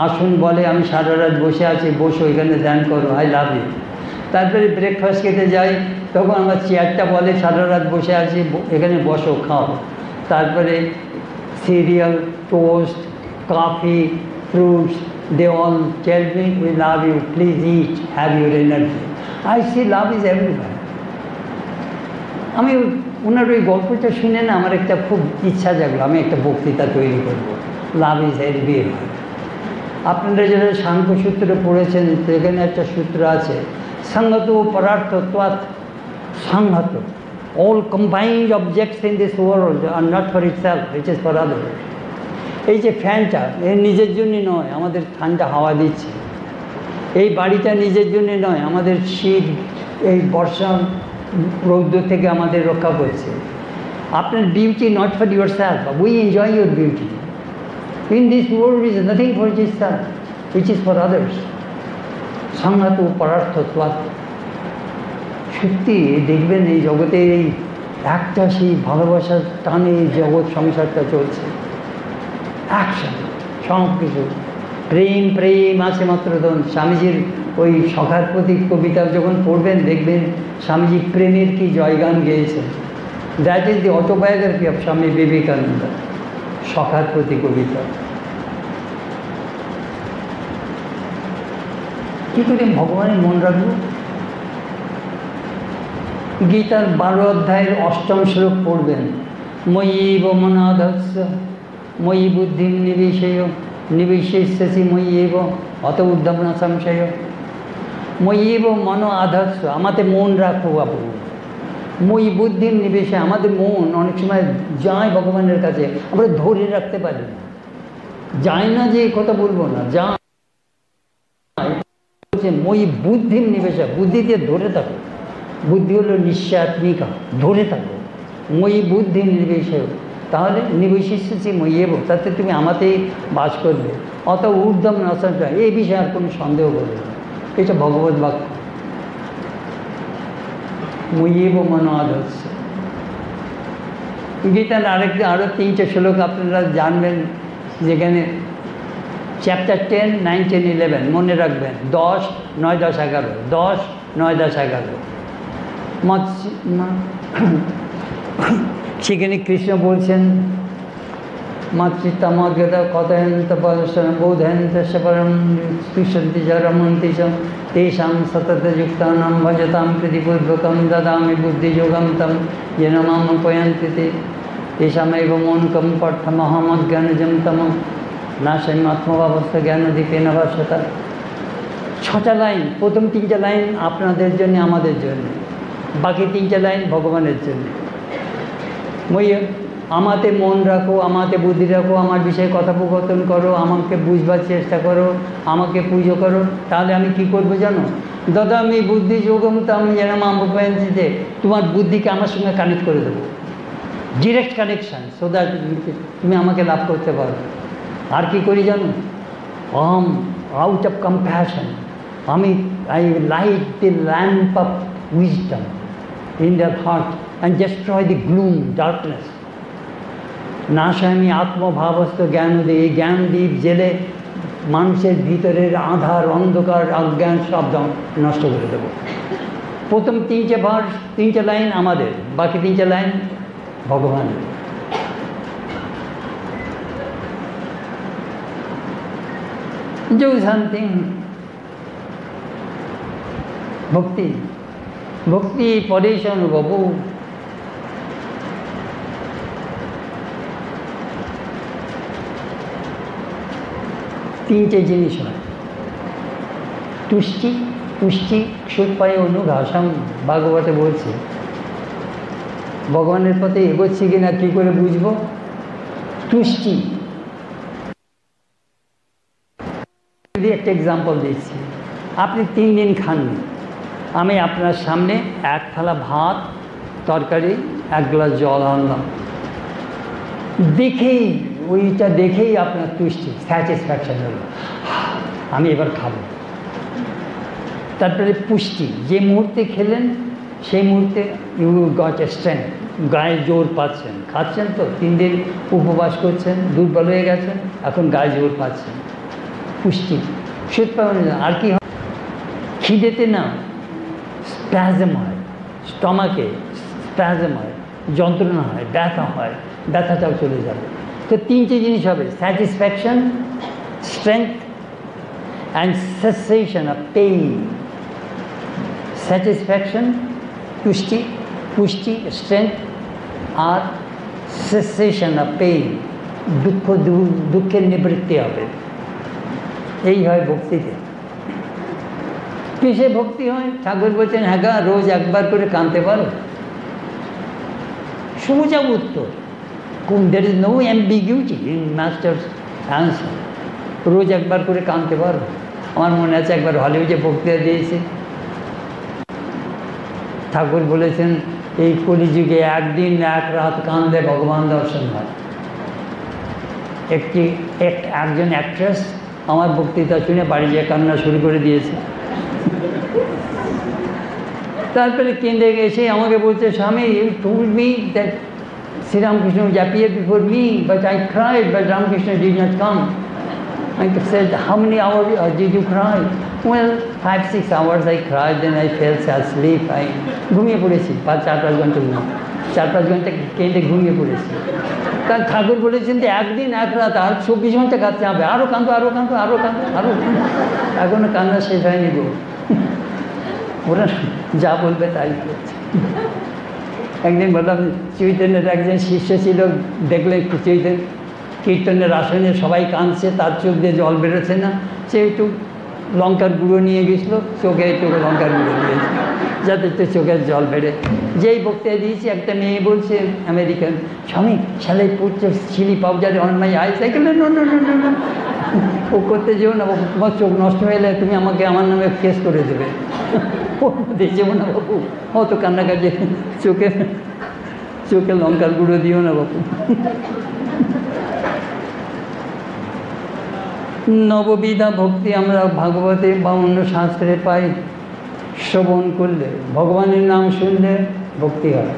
আসুন বলে আমি সারা রাত বসে আছি, বসো এখানে ধ্যান করো, আই লাভ ইউ। তারপরে ব্রেকফাস্ট খেতে যাই, তখন আমার চেয়ারটা বলে সারা রাত বসে আছি, এখানে বসো খাও। তারপরে serial, toast, coffee, fruits, they all tell me, we love you, please eat, have your energy. I see love is everywhere. আমি ওনার ওই গল্পটা শুনে না আমার একটা খুব ইচ্ছা জাগলো, আমি একটা বক্তৃতা তৈরি করব, লাভ ইজ এভরিওয়্যার। আপনারা যারা সাংখ্যসূত্র পড়েছেন সেখানে একটা সূত্র আছে, সংহত পরার্থত্বাৎ সংহত, all combined objects in this world are not for itself, it is for others. এই যে ফ্যানটা এর নিজের জন্য নয়, আমাদের ঠান্ডা হাওয়া দিচ্ছে। এই বাড়িটা নিজের জন্য নয়, আমাদের শীত এই বর্ষা রৌদ্র থেকে আমাদের রক্ষা করছে। আপনার beauty not for your self, we enjoy your beauty. In this world is nothing for this self, which is for others. সংহত পরার্থত্বাৎ। সত্যি দেখবেন এই জগতে এই একটা সেই ভালোবাসার টানে এই জগৎ সংসারটা চলছে একসাথে, সব কিছু। প্রেম প্রেম আছে মাত্র ধন। স্বামীজির ওই সখার প্রতি কবিতা যখন পড়বেন দেখবেন স্বামীজি প্রেমের কি জয়গান গেয়েছেন। That is the autobiography of Swami Vivekananda, সখার প্রতি কবিতা। কী করে ভগবানের মন রাখবো? গীতার 12 অধ্যায়ের 8ম শ্লোক পড়বেন, ময়ীব মনাধস্য ময়ী বুদ্ধিম নিবেশয় নিবেশেষ্যসি ময়ীব অত উদ্ধম না সংশয়। ময়ীব মন আধস্য, আমাদের মন রাখো বাবু। মই বুদ্ধিম নিবেশে, আমাদের মন অনেক সময় যায় ভগবানের কাছে, আমরা ধরে রাখতে পারি না। যায় না যে কথা বলবো না, যায়। মই বুদ্ধিম নিবেশে, বুদ্ধি দিয়ে ধরে থাকো। বুদ্ধি হলো নিঃস্বাত্মিকা, ধরে থাকো। মই বুদ্ধি নির্বেশে, তাহলে নিবেশিষ্যসি ময়ীব, তাতে তুমি আমাতেই বাস করবে। অত ঊর্ধ্বম না সংশয়, এই বিষয়ে আর কোনো সন্দেহ করবে না। এটা ভগবত বাক্য। ময়ীব মন আধস্য। গীতার আরও 3টে শ্লোক আপনারা জানবেন, যেখানে চ্যাপ্টার 10, 9, 10, 11 মনে রাখবেন। 10, 9, 10, 11, 10, 9, 10, 11। সেখানে কৃষ্ণ বলছেন, মাতৃতামাজ্ঞতা কথয়ন্ত পদর্শন বোধয়ন্ত পরম স্পৃশন্তি চ রমন্তি চ তেষাং সততযুক্তানাং ভজতাং প্রীতিপূর্বকং দদামি বুদ্ধিযোগং তম येन माम् उपयन्ति ते तेषामेव मौनकं पार्थमहमज्ञानजं तमं नाशयम् आत्मभावस्था জ্ঞানদীপেন ভাস্বতা। 6টা লাইন, প্রথম 3টে লাইন আপনাদের জন্য আমাদের জন্য, বাকি 3টে লাইন ভগবানের জন্য। আমাতে মন রাখো, আমাতে বুদ্ধি রাখো, আমার বিষয়ে কথোপকথন করো, আমাকে বুঝবার চেষ্টা করো, আমাকে পুজো করো, তাহলে আমি কি করবো জানো? দাদা আমি বুদ্ধি যোগম তো আমি যেন মাম্পেন্সিতে তোমার বুদ্ধিকে আমার সঙ্গে কানেক্ট করে দেবো, ডিরেক্ট কানেকশান, সো দ্যাট তুমি আমাকে লাভ করতে পারো। আর কি করি জানো? আউট অফ কম্প্যাশন আমি I light the lamp of wisdom in their heart and destroy the gloom, darkness. নাশামি আত্মভাবস্থ জ্ঞানদীপ, এই জ্ঞানদীপ জেলে মানুষের ভিতরের আধার, অন্ধকার, অজ্ঞান সব নষ্ট করে দেবো। প্রথম 3টে ভার্স, 3টে লাইন আমাদের, বাকি 3টে লাইন ভগবান। जो शांति भक्ति, भक्ति परेश अनुभव। তিনটে জিনিস হয়, তুষ্টি, পুষ্টি, ক্ষুৎপায় অনুঘাসম। ভাগবতে বলছে ভগবানের পথে এগোচ্ছি কিনা কী করে বুঝবো? তুষ্টি। একটা এক্সাম্পল দিচ্ছি, আপনি 3 দিন খাননি, আমি আপনার সামনে 1 থালা ভাত, তরকারি, 1 গ্লাস জল আনলাম, দেখেই ওইটা দেখেই আপনার তুষ্টি, স্যাটিসফ্যাকশান হলো, আমি এবার খাবো। তারপরে পুষ্টি, যে মুহূর্তে খেলেন সেই মুহূর্তে ইউ গট এ স্ট্রেংথ, গায়ে জোর পাচ্ছেন, খাচ্ছেন তো 3 দিন উপবাস করছেন, দুর্বল হয়ে গেছেন, এখন গায়ে জোর পাচ্ছেন, পুষ্টি। শীত পাবেন। আর কি হয়? খিদেতে না, স্প্যাজম হয়, স্টমাকে স্প্যাজম হয়, যন্ত্রণা হয়, ব্যথা হয়, ব্যথাটাও চলে যাবে। তো তিনটে জিনিস হবে, satisfaction, strength and cessation of pain. Satisfaction পুষ্টি, পুষ্টি স্ট্রেংথ, আর সেসেশন অফ পেইন দুঃখের নিবৃত্তি হবে। এই হয় ভক্তিতে। কিসে ভক্তি হয়? ঠাকুর বলছেন, হ্যাঁ গা, রোজ একবার করে কাঁদতে পারো। সোজা উত্তর, there is no ambiguity in master's answer. রোজ একবার করে কাঁদতে পারো। আমার মনে আছে একবার হলিউডে বক্তৃতা দিয়েছে, ঠাকুর বলেছেন এই কলিযুগে একদিন এক রাত কাঁদলে ভগবান দর্শন হয়। একজন অ্যাক্ট্রেস আমার বক্তৃতা শুনে বাড়ি যেয়ে কান্না শুরু করে দিয়েছে। তারপরে কেন্দ্রে গেছে আমাকে বলছে, Swami, you told me that Sri Ramakrishna was appeared before me, but I cried, but Ramakrishna did not come. I said, how many hours did you cry? Well, 5-6 hours I cried, then I fell asleep. I ঘুমিয়ে পড়েছি, 4-5 ঘন্টা ঘুমিয়ে, 4-5 ঘন্টা কেন্দ্রে ঘুমিয়ে পড়েছি। তার ঠাকুর বলেছেন যে একদিন এক রাত আর 24 ঘন্টা কাঁদতে হবে, আরও কাঁদো, আরও কাঁদো, আরও কাঁদো, আরও কাঁদো। এখনো কান্না শেষ হয়নি গো। ওরা যা বলবে তাই করছে। একদিন বললাম, চৈতন্যের একজন শিষ্য ছিল, দেখলে চৈতন্য কীর্তনের আসনে সবাই কাঁদছে, তার চোখ দিয়ে জল বেরোচ্ছে না, সে একটু লঙ্কার গুঁড়ো নিয়ে গেছিলো, চোখে একটু লঙ্কার গুঁড়ো দিয়েছে যাতে একটু চোখের জল বেড়ে। যেই বক্তৃতা দিয়েছি, একটা মেয়ে বলছে আমেরিকান, স্বামী, শালাই পড়ছে চিলি পাউডার অন মাই আইস। ও করতে যেও না বাবু, তোমার চোখ নষ্ট হয়ে গেলে তুমি আমাকে আমার নামে কেস করে দেবে। যেও না বাবু, অত কান্নাকাটি, চোখে লঙ্কার গুঁড়ো দিও না বাবু। নববিধা ভক্তি আমরা ভাগবতে বা অন্য শাস্ত্রে পাই। শ্রবণ করলে, ভগবানের নাম শুনলে ভক্তি হয়,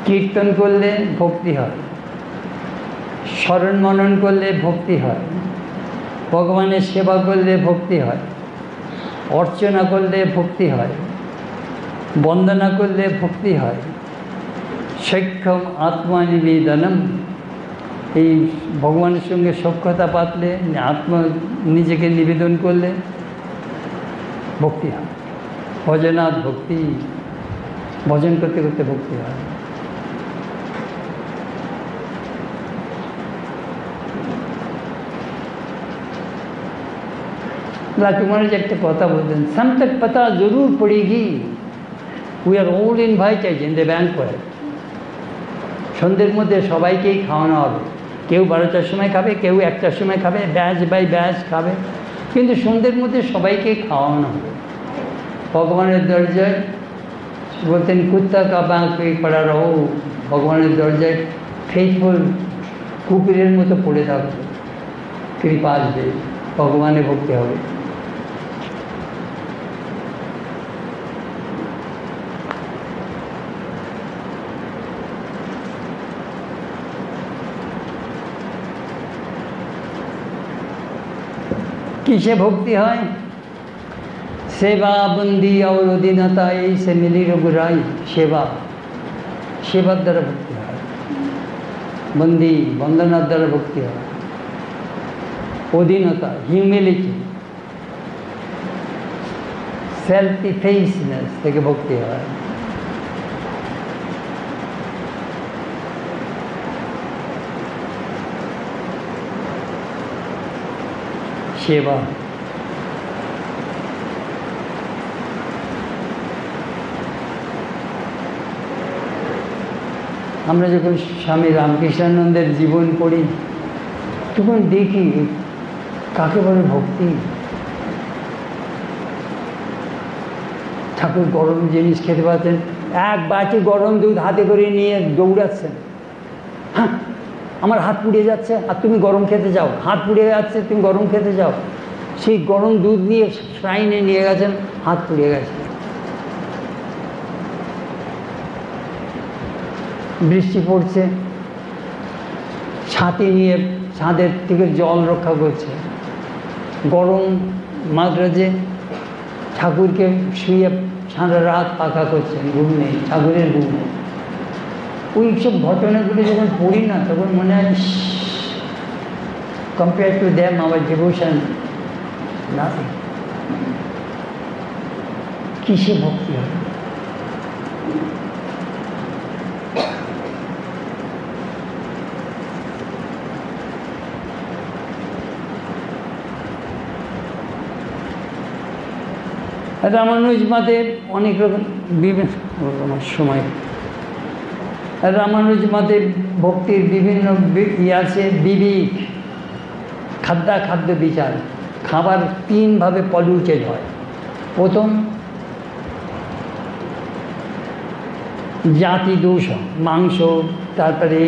কীর্তন করলে ভক্তি হয়, স্মরণ মনন করলে ভক্তি হয়, ভগবানের সেবা করলে ভক্তি হয়, অর্চনা করলে ভক্তি হয়, বন্দনা করলে ভক্তি হয়, সখ্যম আত্মনিবেদনম, এই ভগবানের সঙ্গে সখ্যতা পাতলে, নিজেকে নিবেদন করলে ভক্তি হয়। ভজনাৎ ভক্তি, ভজন করতে করতে ভক্তি হয়। लाटू महाराज एक कथा बोलते हैं, सम तक पता जरूर पड़ेगी, we are all invited in the banquet. সন্ধ্যের মধ্যে সবাইকেই খাওয়ানো হবে, কেউ 12টার সময় খাবে, কেউ 1টার সময় খাবে, ব্যাচ বাই ব্যাচ খাবে, কিন্তু সন্ধ্যের মধ্যে সবাইকেই খাওয়ানো হবে। ভগবানের দরজায় বলতেন, কুত্তা কা বাঁক পড়া রহো, ভগবানের দরজায় ফেথফুল কুকুরের মতো পড়ে থাকবে, কৃপা আসবে, ভগবানে ভক্তি হবে। किसे भक्ति है? सेवा बंदी और अधीनता, यही से मिली रघुराई। सेवा, सेवा द्वारा भक्ति है, बंदी बंदना द्वारा भक्ति है, अधीनता ह्यूमिलिटी, सेल्फ इफेसनेस থেকে ভক্তি হয়। সেবা, আমরা যখন স্বামী রামকৃষ্ণানন্দের জীবন পড়ি তখন দেখি কাকে বলে ভক্তি। ঠাকুর গরম জিনিস খেতে পারতেন, এক বাটি গরম দুধ হাতে করে নিয়ে দৌড়াচ্ছেন, হ্যাঁ আমার হাত পুড়ে যাচ্ছে আর তুমি গরম খেতে যাও, হাত পুড়ে যাচ্ছে তুমি গরম খেতে যাও। সেই গরম দুধ নিয়ে শ্রাইনে নিয়ে গেছেন, হাত পুড়ে গেছে। বৃষ্টি পড়ছে, ছাতি নিয়ে ছাদের থেকে জল রক্ষা করছে। গরম মাদ্রাজে ঠাকুরকে শুয়ে সারা রাত পাখা করছেন, ঘুম নেই, ঠাকুরের ঘুম নেই। ওই সব ঘটনাগুলো যখন পড়ি না তখন মনে হয় compare to them our devotion nothing. কিসে ভক্তি হবে? রামানুজ মতে অনেক রকম বিভিন্ন সময় রামানুজ মতে ভক্তির বিভিন্ন আছে। বিবেক, খাদ্য বিচার। খাবার তিনভাবে পলিউটেড হয়। প্রথম জাতি দোষ, মাংস, তারপরে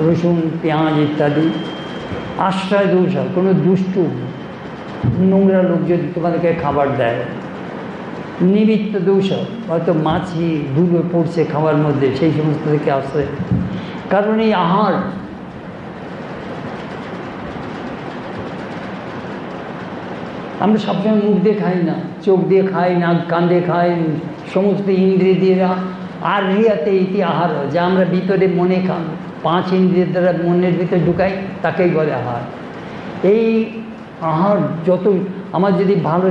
রসুন পেঁয়াজ ইত্যাদি। আশ্রয় দোষ, কোনো দুষ্টু নোংরা লোক যদি তোমাদেরকে খাবার দেয়। নিমিত্ত দোষ, হয়তো মাছি ধুলো পড়ছে খাবার মধ্যে, সেই সমস্ত থেকে আশ্রয়। কারণ এই আহার আমরা সবসময় মুখ দিয়ে খাই না, চোখ দিয়ে খাই, নাক কান দিয়ে খাই, সমস্ত ইন্দ্রিয় দিয়ে। আর রিয়াতে ইতি আহার, যা আমরা ভিতরে মনে খান, 5 ইন্দ্রিয়ের দ্বারা মনের ভিতরে ঢুকাই, তাকেই বলে আহার। এই আহার যত আমার যদি ভালো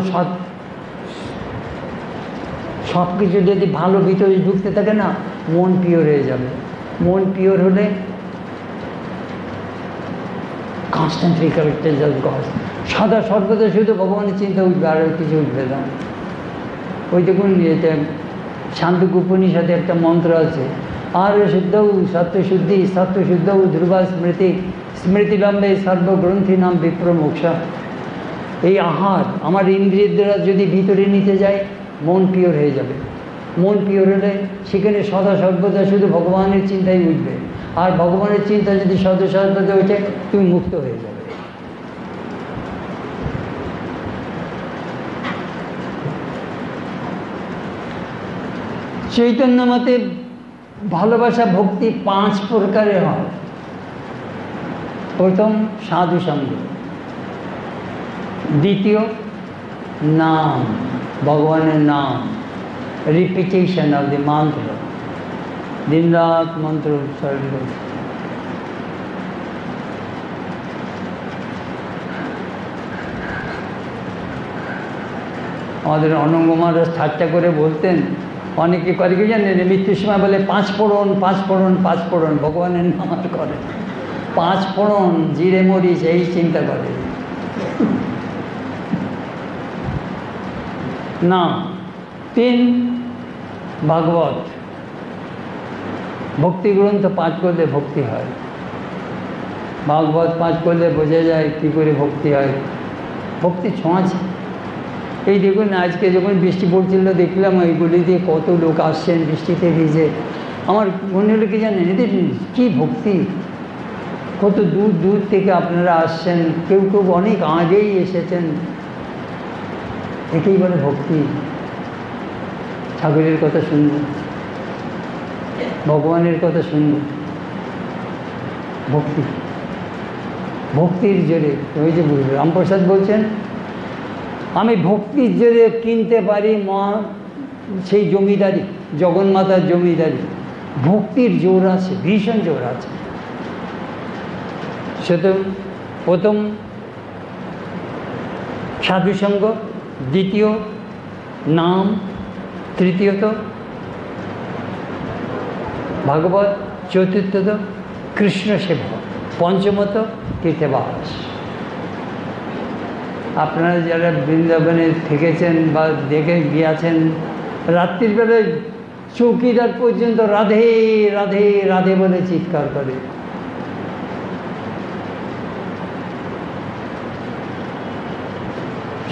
সব কিছু যদি ভালো ভিতরে ঢুকতে থাকে না, মন পিওর হয়ে যাবে। মন পিওর হলে কনস্ট্যান্টলি কারেক্টেড জাস্ট গড, সদা সর্বদা শুধু ভগবানের চিন্তা উঠবে, আর কিছু উঠবে না। ওই দেখুন এটা শান্তক উপনিষদে একটা মন্ত্র আছে, আর শুদ্ধৌ সত্যশুদ্ধি, সত্যশুদ্ধৌ ধ্রুবা স্মৃতি, স্মৃতিলম্বে সর্বগ্রন্থি নাম বিপ্রমোক্ষ। এই আহার আমার ইন্দ্রিয়ের দ্বারা যদি ভিতরে নিতে যায়, মন পিওর হয়ে যাবে। মন পিওর হলে সেখানে সদা সর্বদা শুধু ভগবানের চিন্তাই উঠবে। আর ভগবানের চিন্তা যদি সদা সর্বদা ওঠে, তুমি মুক্ত হয়ে যাবে। চৈতন্য মতে ভালোবাসা ভক্তি 5 প্রকারের হয়। প্রথম সাধু সঙ্গ, দ্বিতীয় নাম, ভগবানের নাম, রিপিটেশন অফ দি মন্ত্র, দিন রাত মন্ত্র উচ্চারণ করে। আমাদের অনঙ্গ মহারাজ ঠাট্টা করে বলতেন, অনেকে করে কি জানেন, মৃত্যুর সময় বলে 5 ফোড়ন 5 ফোড়ন 5 ফোড়ন, ভগবানের নাম করে 5 ফোড়ন, জিরে মরিচ এই চিন্তা করে না। 3 ভাগবত, ভক্তি গ্রন্থ 5 করলে ভক্তি হয়। ভাগবত 5 করলে বোঝা যায় কী করে ভক্তি হয়। ভক্তি ছোঁয়াছে। এই দেখুন আজকে যখন বৃষ্টি পড়ছিল, দেখলাম এইগুলি দিয়ে কত লোক আসছেন বৃষ্টিতে ভিজে। আমার মনে হলো কি জানেন, এদের কী ভক্তি, কত দূর দূর থেকে আপনারা আসছেন, কেউ কেউ অনেক আগেই এসেছেন। একেই বলে ভক্তি। ঠাকুরের কথা শুনব, ভগবানের কথা শুনব, ভক্তি। ভক্তির জোরে, ওই যে রামপ্রসাদ বলছেন, আমি ভক্তির জোরে কিনতে পারি মা সেই জমিদারি, জগন্মাতার জমিদারি। ভক্তির জোর আছে, ভীষণ জোর আছে। সেটা প্রথম সাধুসঙ্গ, দ্বিতীয় নাম, তৃতীয়ত ভাগবত, চতুর্থত কৃষ্ণ সেবা, পঞ্চমত তীর্থবাস। আপনারা যারা বৃন্দাবনে থেকেছেন বা দেখে গিয়েছেন, রাত্রির বেলায় চৌকিদার পর্যন্ত রাধে রাধে রাধে বলে চিৎকার করে।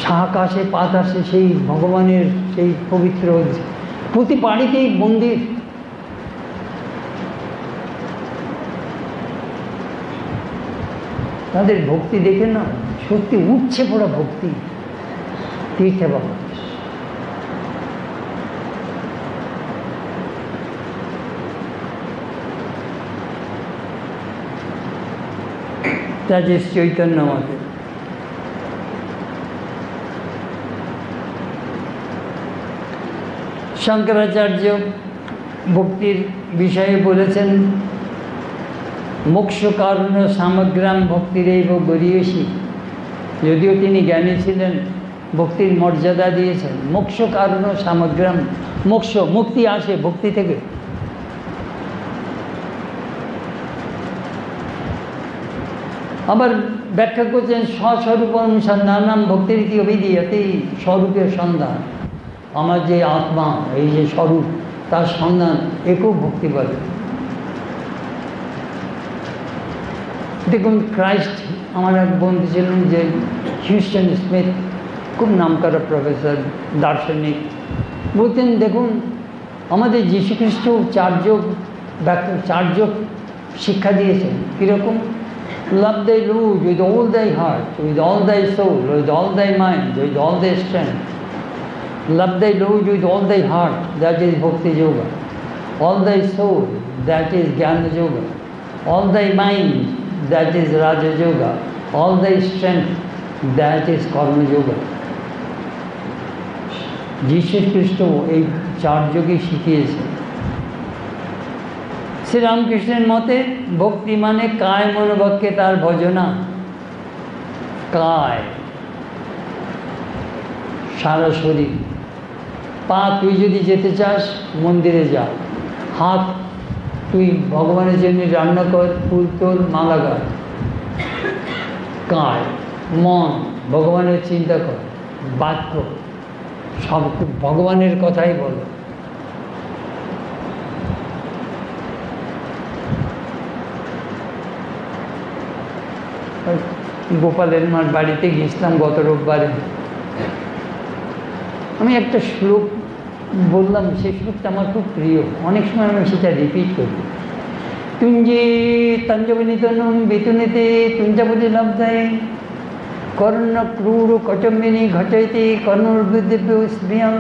শাক আসে, পাত আসে, সেই ভগবানের সেই পবিত্র, প্রতি বাড়িতেই মন্দির। তাদের ভক্তি দেখে না সত্যি উঠছে পড়া ভক্তি। তীর্থে বাবা রাজেশ চৈতন্য মতে শঙ্করাচার্য ভক্তির বিষয়ে বলেছেন মোক্ষ কারণ সামগ্রাম ভক্তিরেব গরীয়সী। যদিও তিনি জ্ঞানী ছিলেন, ভক্তির মর্যাদা দিয়েছেন। মোক্ষ কারণ সামগ্রাম, মোক্ষ মুক্তি আসে ভক্তি থেকে। আবার ব্যাখ্যা করছেন স্বস্বরূপ অনুসন্ধান ভক্তির কি অভিধীয়তে, স্বরূপের সন্ধান, আমার যে আত্মা, এই যে স্বরূপ, তার সন্ধান একেও ভক্তি বলে। দেখুন ক্রাইস্ট, আমার এক বন্ধু ছিলেন যে হিউস্টন স্মিথ, খুব নামকরা প্রফেসর, দার্শনিক, বলতেন দেখুন আমাদের যীশুখ্রিস্ট চার যোগ শিক্ষা দিয়েছেন। কীরকম? Love thy Lord with all thy heart, with all thy soul, with all thy mind, with all thy strength. Love thy Lord with all thy heart, that is Bhakti Yoga. All thy soul, that is Jnana Yoga. All thy mind, that is Raja Yoga. All thy strength, that is Karma Yoga. যীশু খ্রিস্ট এই চার যোগই শিখিয়েছে। শ্রীরামকৃষ্ণের মতে ভক্তি মানে কায় মনোবাক্যে তার ভজনা। কায়, সারা শরীর। পা, তুই যদি যেতে চাস মন্দিরে যা। হাত, তুই ভগবানের জন্য রান্না কর, ফুল তোল, মালা গার। কায়, মন, ভগবানের চিন্তা কর। বাক্য, সব ভগবানের কথাই বলো। গোপালের মার বাড়িতে গেছিলাম গত রোববারে। আমি একটা শ্লোক বললাম, সেই শ্লোকটা আমার খুব প্রিয়, অনেক সময় আমি সেটা রিপিট করি। তুঞ্জে তঞ্জবনিতনুম বিতুনিতে তুঞ্জাবলি লব্ধায় কর্ণ ক্রূর কটম্বিনী ঘটয়তে কর্ণুর্বুদ্ধিভ্যস্মিয়ম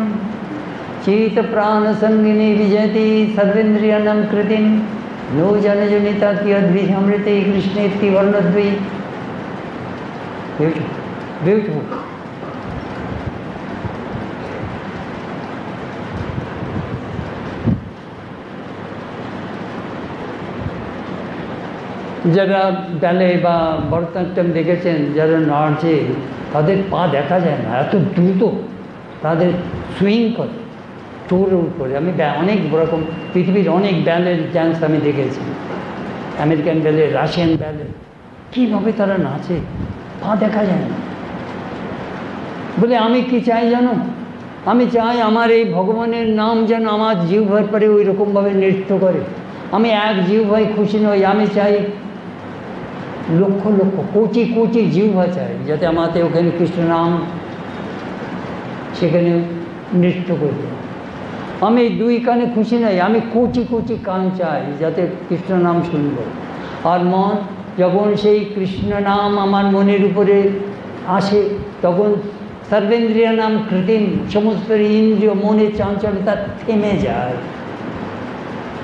চেত প্রাণ সঙ্গিনী বিজয়তি সর্বেন্দ্রিয়ানাম কৃতিম নো জনজনিতা কিয়দ্বিহামৃতে কৃষ্ণেতি বর্ণদ্বৈ। Beautiful. যারা ব্যালে বা ভরতনাট্যম দেখেছেন, যারা নাচে, তাদের পা দেখা যায় না, এত দ্রুত তাদের সুইং করে, চোরের উপরে। আমি অনেক রকম পৃথিবীর অনেক ব্যালের ড্যান্স আমি দেখেছি, আমেরিকান ব্যালে, রাশিয়ান ব্যালে, কীভাবে তারা নাচে, পা দেখা যায় না। বলে আমি কি চাই জানো? আমি চাই আমার এই ভগবানের নাম যেন আমার জিহ্বার পরে ওই রকমভাবে নৃত্য করে। আমি এক জিহ্বায় খুশি নই, আমি চাই লক্ষ লক্ষ কোটি কোটি জিহ্বা চাই, যাতে আমাকে ওখানে কৃষ্ণ নাম সেখানে নৃত্য করবে। আমি দুই কানে খুশি নই, আমি কোটি কোটি কান চাই, যাতে কৃষ্ণ নাম শুনব। আর মন, যখন সেই কৃষ্ণ নাম আমার মনের উপরে আসে, তখন সর্বেন্দ্রিয় নাম কৃতিম, সমস্ত ইন্দ্রিয় মনের চাঞ্চল্যতা থেমে যায়।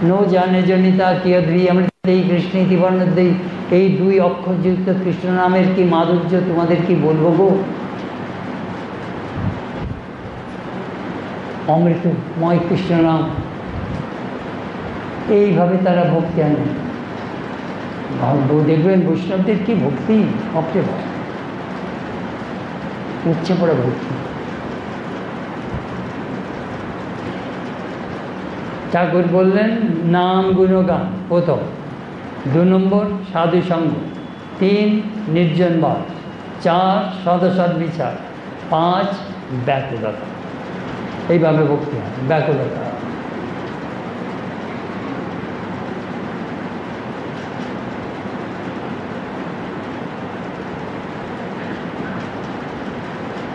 নো জানে জনিতা কিয়দ্বি অমৃতেই কৃষ্ণেতি বর্ণদ্বৈ। এই দুই অক্ষরযুক্ত কৃষ্ণ নামের কি মাধুর্য, তোমাদের কি বলবো গো। অমৃতময় কৃষ্ণ নাম, এইভাবে তারা ভক্তি আনে। দেখবেন বৈষ্ণবদের কি ভক্তি, ভক্তি হয়, উচ্চে পড়ে ভক্তি। ঠাকুর বললেন নাম গুণগান প্রথম, 2 নম্বর সাধু সঙ্গ, 3 নির্জন বাস, 4 সদসৎ বিচার, 5 ব্যাকুলতা। এইভাবে ভক্তি হয়, ব্যাকুলতা।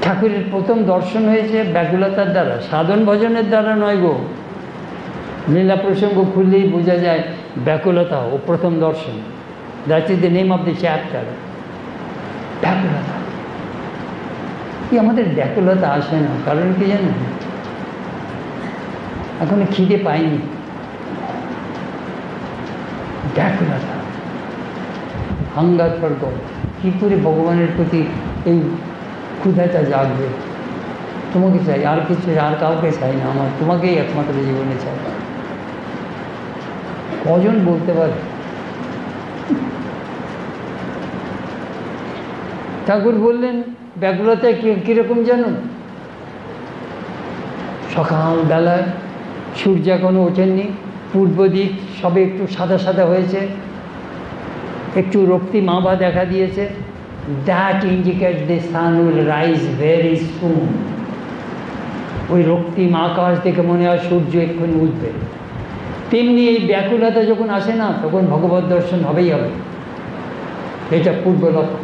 ঠাকুরের প্রথম দর্শন হয়েছে ব্যাকুলতার দ্বারা, সাধন ভজনের দ্বারা নয় গো। লীলা প্রসঙ্গ খুললেই বোঝা যায় ব্যাকুলতা ও প্রথম দর্শন। That is the name of the chapter, ব্যাকুলতা। কি আমাদের ব্যাকুলতা আসে না, কারণ কি জানেন? এখনো খিদে পাইনি। ব্যাকুলতা, হাঙ্গার ফর গড। কী করে ভগবানের প্রতি এই ক্ষুধাটা জাগবে, তোমাকে চাই, আর কিছু আর কাউকে চাই না, আমার তোমাকেই একমাত্র জীবনে চাই। কজন বলতে পারে? ঠাকুর বললেন ব্যাকুলতা কীরকম জানো? সকালবেলায় সূর্য এখনও ওঠেননি, পূর্ব দিক সবে একটু সাদা সাদা হয়েছে, একটু রক্তিম আভা দেখা দিয়েছে। That indicate the sun will rise very soon. ওই রক্তিম আকাশ দেখে মনে হয় সূর্য এক্ষুনি উঠবে। তেমনি এই ব্যাকুলতা যখন আসে না, তখন ভগবত দর্শন হবেই হবে। এটা পূর্ব লক্ষ্য।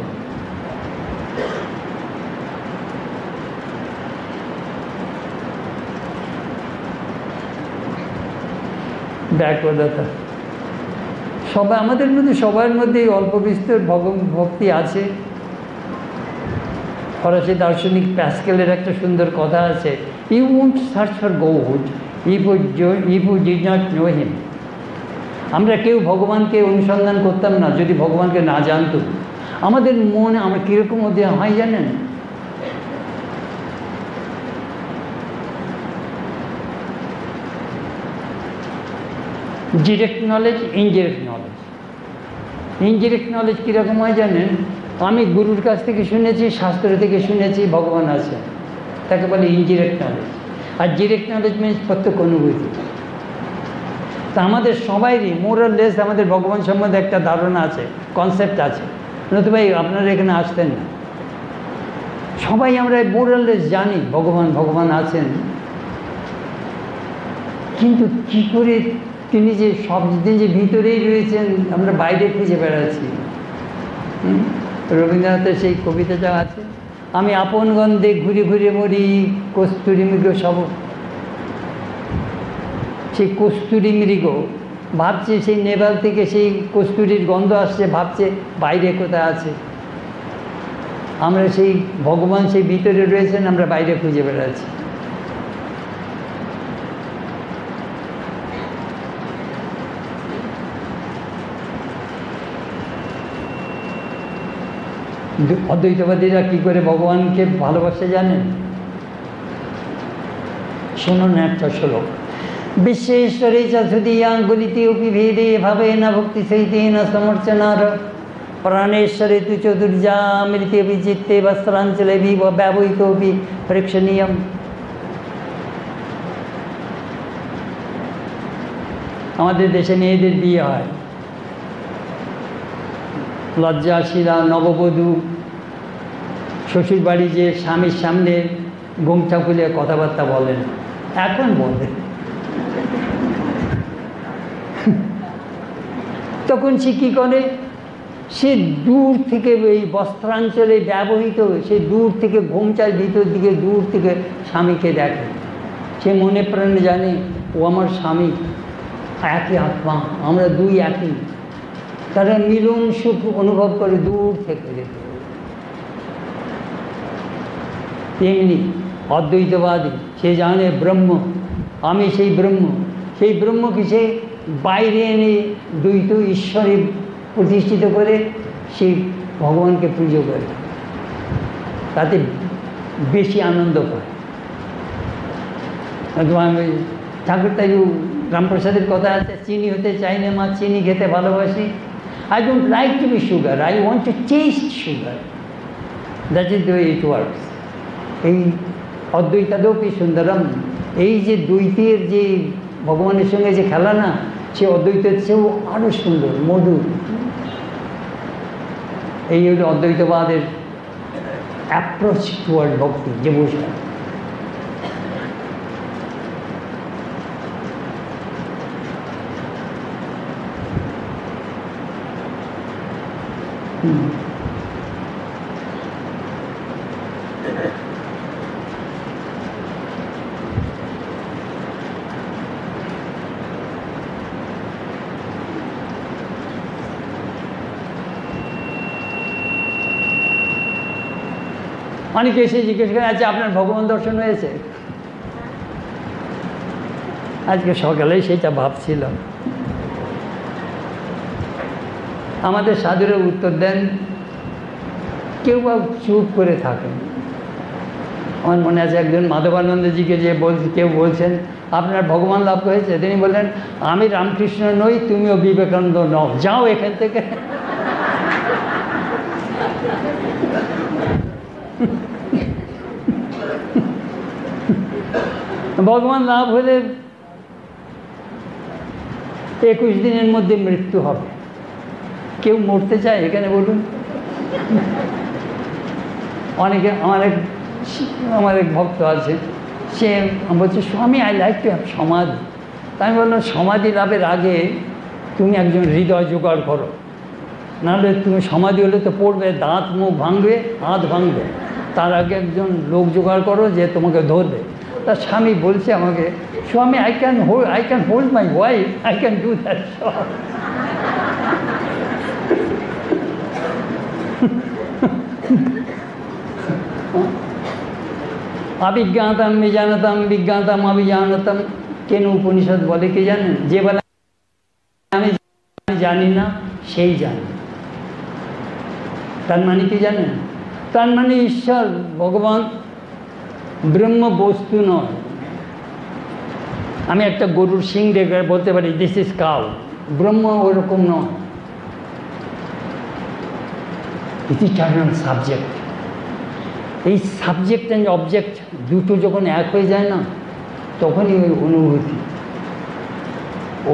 ব্যাকুলতা সবাই আমাদের মধ্যে, সবার মধ্যে অল্প বিস্তর ভক্তি আছে। ফরাসি দার্শনিক প্যাসকেলের একটা সুন্দর কথা আছে, you won't search for God if you did not know him. আমরা কেউ ভগবানকে অনুসন্ধান করতাম না যদি ভগবানকে না জানতো। আমাদের মনে আমরা কীরকম ওদের হয় জানেন? Direct knowledge, indirect knowledge. Indirect knowledge কীরকম হয় জানেন? আমি গুরুর কাছ থেকে শুনেছি, শাস্ত্র থেকে শুনেছি ভগবান আছে, তাকে বলে ইনডিরেক্ট নলেজ। আর ডিরেক্ট নলেজ মিনস প্রত্যক্ষ অনুভূতি। তা আমাদের সবাইরই মোরাললেস আমাদের ভগবান সম্বন্ধে একটা ধারণা আছে, কনসেপ্ট আছে, নতুবা আপনারা এখানে আসতেন না। সবাই আমরা মোরাললেস জানি ভগবান আছেন, কিন্তু কী করে তিনি যে সব দিন যে ভিতরেই রয়েছেন আমরা বাইরে খুঁজে বেড়াচ্ছি। রবীন্দ্রনাথের সেই কবিতাটা আছে, আমি আপন গন্ধে ঘুরে ঘুরে মরি কস্তুরী মৃগ সব। সেই কস্তুরী মৃগ ভাবছে সেই নেপাল থেকে সেই কস্তুরীর গন্ধ আসছে, ভাবছে বাইরে কোথায় আছে। আমরা সেই ভগবান সেই ভিতরে রয়েছেন, আমরা বাইরে খুঁজে বেড়াচ্ছি। অদ্বৈতবাদীরা কী করে ভগবানকে ভালোবাসে জানেন? শুনুন একটা শ্লোক, বিশ্বেশ্বরে চুদিয়াঙ্গুলিতে অপি ভেদে ভাবে না ভক্তি সহিতে না সমর্চনার প্রাণেশ্বরে তু চতুর্যা মৃতে বিচিত্তে বস্ত্রাঞ্চলে ব্যবহৃত অপি প্রেক্ষণীয়ম। আমাদের দেশে মেয়েদের বিয়ে হয়, লজ্জাশীলা নববধূ শ্বশুরবাড়ি যে স্বামীর সামনে গোমছা খুলে কথাবার্তা বলেন, এখন বলেন। তখন সে কী করে? সে দূর থেকে এই বস্ত্রাঞ্চলে ব্যবহৃত, সে দূর থেকে গোমচার ভিতর দিকে দূর থেকে স্বামীকে দেখে। সে মনে প্রাণে জানে ও আমার স্বামী, একই আত্মা, আমরা দুই একই। তারা মিলন সুখ অনুভব করে দূর থেকে দেখে। তেমনি অদ্বৈতবাদী সে জানে ব্রহ্ম, আমি সেই ব্রহ্ম। সেই ব্রহ্মকে সে বাইরে এনে দ্বৈত ঈশ্বরে প্রতিষ্ঠিত করে সেই ভগবানকে পুজো করে, তাতে বেশি আনন্দ পায়। ঠাকুর তাই রামপ্রসাদের কথা আছে, চিনি হতে চাই না মা, চিনি খেতে ভালোবাসি। I don't like to be sugar, I want to taste sugar. That is the way it works. এই অদ্বৈতাদপি সুন্দরম, এই যে দ্বৈতের যে ভগবানের সঙ্গে যে খেলা না, সে অদ্বৈতের চেয়েও আরও সুন্দর, মধুর। এই হলো অদ্বৈতবাদের অ্যাপ্রোচ টুয়ার্ড ভক্তি, যে বোঝা। অনেকে এসে জিজ্ঞেস করে, আচ্ছা আপনার ভগবান দর্শন হয়েছে? আজকে সকালেই সেটা ভাবছিলাম। আমাদের সাধুরা উত্তর দেন, কেউ বা চুপ করে থাকেন, আমার মনে আছে একজন মাধবানন্দজিকে যে কেউ বলছেন আপনার ভগবান লাভ হয়েছে, তিনি বললেন আমি রামকৃষ্ণ নই, তুমিও বিবেকানন্দ নও, যাও এখান থেকে। ভগবান লাভ হলে 21 দিনের মধ্যে মৃত্যু হবে। কেউ মরতে চায় এখানে বলুন? অনেকে আমার এক ভক্ত আছে, সে বলছে স্বামী আই লাইক টু হ্যাভ সমাধি। তাই আমি বললাম সমাধি লাভের আগে তুমি একজন হৃদয় জোগাড় করো, নাহলে তুমি সমাধি হলে তো পড়বে, দাঁত মুখ ভাঙবে, হাত ভাঙবে, তার আগে একজন লোক জোগাড় করো যে তোমাকে ধরবে। তার স্বামী বলছে আমাকে স্বামী I can hold my wife, I can do that. अभिज्ञातम विजानतम विज्ञातम अभिजानतम কেন উপনিষদ বলে কি জানেন? যে বলে আমি জানি না সেই জানে। তার মানে কি জানেন? তার মানে ঈশ্বর ভগবান ব্রহ্ম বস্তু নয়। আমি একটা গরুর শিং দেখে বলতে পারি দিস ইজ কাউ, ব্রহ্ম ওরকম নয়। It is eternal subject. এই সাবজেক্ট অ্যান্ড অবজেক্ট দুটো যখন এক হয়ে যায় না, তখনই ওই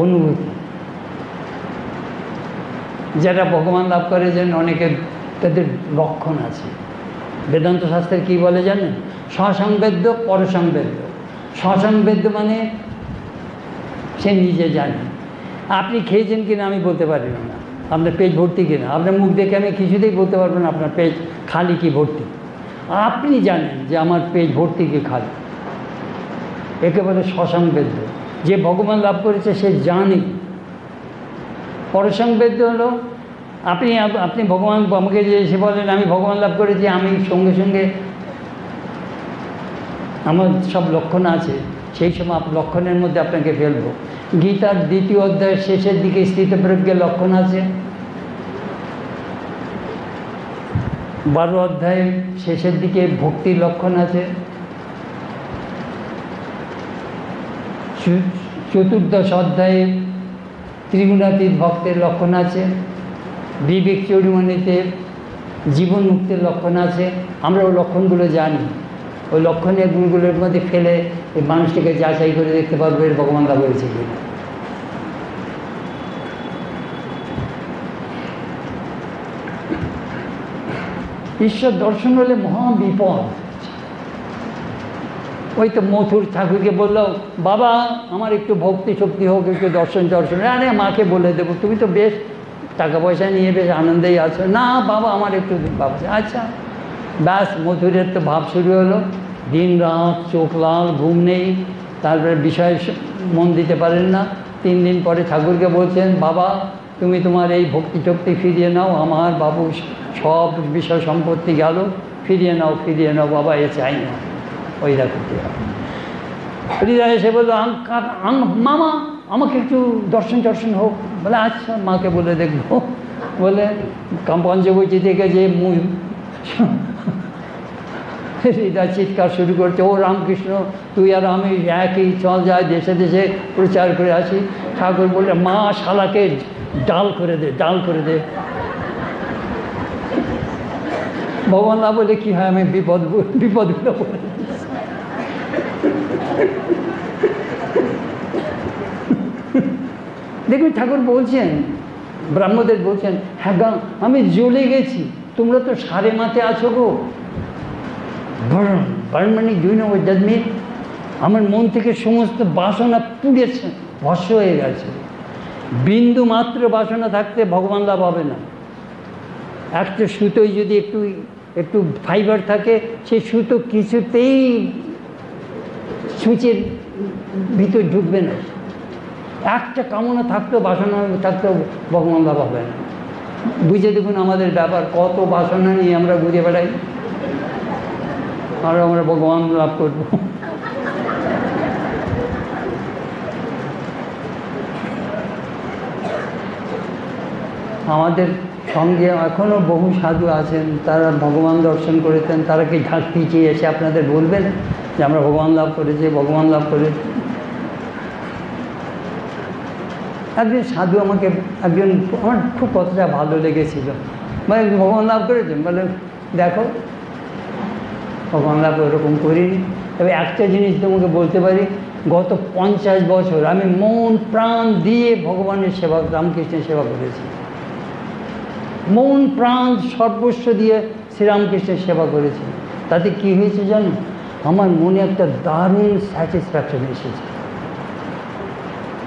অনুভূতি যারা ভগবান লাভ করেছেন অনেকের তাদের লক্ষণ আছে। বেদান্ত শাস্ত্রে কী বলে জানেন? স্বসংবেদ্য পরসংবেদ্য। স্বসংবেদ্য মানে সে নিজে জানে। আপনি খেয়েছেন কিনা আমি বলতে পারি না, আপনার পেট ভর্তি কিনা, আপনার মুখ দেখে আমি কিছুতেই বলতে পারবো না আপনার পেট খালি কি ভর্তি। আপনি জানেন যে আমার পেট ভর্তি কি খালি, একেবারে স্বসংবেদ্য। যে ভগবান লাভ করেছে সে জানে। পরসংবেদ্য হলো আপনি ভগবান আমাকে যে এসে বলেন আমি ভগবান লাভ করেছি, আমি সঙ্গে সঙ্গে আমার সব লক্ষণ আছে, সেই সময় লক্ষণের মধ্যে আপনাকে ফেলবো। গীতার 2য় অধ্যায়ের শেষের দিকে স্থিতপ্রজ্ঞের লক্ষণ আছে, 12 অধ্যায়ে শেষের দিকে ভক্তির লক্ষণ আছে, 14 অধ্যায়ে ত্রিগুণাতীত ভক্তের লক্ষণ আছে, বিবেক চূড়ামণিতে জীবন মুক্তির লক্ষণ আছে। আমরা ওই লক্ষণগুলো জানি। ওই লক্ষণের গুণগুলোর মধ্যে ফেলে এই মানুষটিকে যাচাই করে দেখতে পারবো এর ভগবান লাভ হয়েছে কিনা। ঈশ্বর দর্শন হলে মহা বিপদ। ওই তো মথুর ঠাকুরকে বললো বাবা আমার একটু ভক্তি শক্তি হোক, একটু দর্শন। আরে মাকে বলে দেবো, তুমি তো বেশ টাকা পয়সা নিয়ে বেশ আনন্দেই আছো। না বাবা আমার একটু বাবা। আচ্ছা ব্যাস, মথুরের তো ভাব শুরু হলো। দিন রাত চোখ লাল, ঘুম নেই, তারপরে বিষয়ে মন দিতে পারেন না। 3 দিন পরে ঠাকুরকে বলছেন বাবা তুমি তোমার এই ভক্তি শক্তি ফিরিয়ে নাও, আমার বাবু সব বিষয় সম্পত্তি গেল, ফিরিয়ে নাও বাবা, এ চাই না। ওই দেখো হৃদয় এসে বললো মামা আমাকে একটু দর্শন হোক। বলে আচ্ছা মাকে বলে দেখবো। বলে পঞ্চবটি থেকে যে হৃদয় চিৎকার শুরু করছে, ও রামকৃষ্ণ তুই আর আমি একই, চল যায় দেশে দেশে প্রচার করে আসি। ঠাকুর বললে মা শালাকে ডাল করে দে। ভগবান না বলে কি হয়, আমি বিপদগুলো বলে। দেখুন ঠাকুর বলছেন, ব্রাহ্মদের বলছেন হ্যাঁ গা আমি জ্বলে গেছি, তোমরা তো সারে মাতে আছো গো। বার্ন মানে আমার মন থেকে সমস্ত বাসনা পুড়েছে, ভস্ম হয়ে গেছে। বিন্দু মাত্র বাসনা থাকতে ভগবান লাভ হবে না। একটা সুতোয় যদি একটু ফাইবার থাকে, সেই সুতো কিছুতেই সূচের ভিতর ঢুকবে না। একটা কামনা থাকতেও বাসনা থাকতেও ভগবান লাভ হবে না। বুঝে দেখুন আমাদের ব্যাপার, কত বাসনা নিয়ে আমরা ঘুরে বেড়াই, আর আমরা ভগবান লাভ করব। আমাদের সঙ্গে এখনও বহু সাধু আছেন, তারা ভগবান দর্শন করেছেন, তারা কি ঝাঁক পিছিয়ে এসে আপনাদের বলবেন যে আমরা ভগবান লাভ করেছি, ভগবান লাভ করেছি। একজন সাধু আমাকে, একজন আমার খুব কথাটা ভালো লেগেছিল, মানে ভগবান লাভ করেছেন, বলে দেখো ভগবান লাভ ওরকম করিনি। তবে একটা জিনিস তোমাকে বলতে পারি, গত 50 বছর আমি মন প্রাণ দিয়ে ভগবানের সেবা, রামকৃষ্ণের সেবা করেছি। মন প্রাণ সর্বস্ব দিয়ে শ্রীরামকৃষ্ণের সেবা করেছি। তাতে কি হয়েছে জানো, আমার মনে একটা দারুণ স্যাটিসফ্যাকশন এসেছে।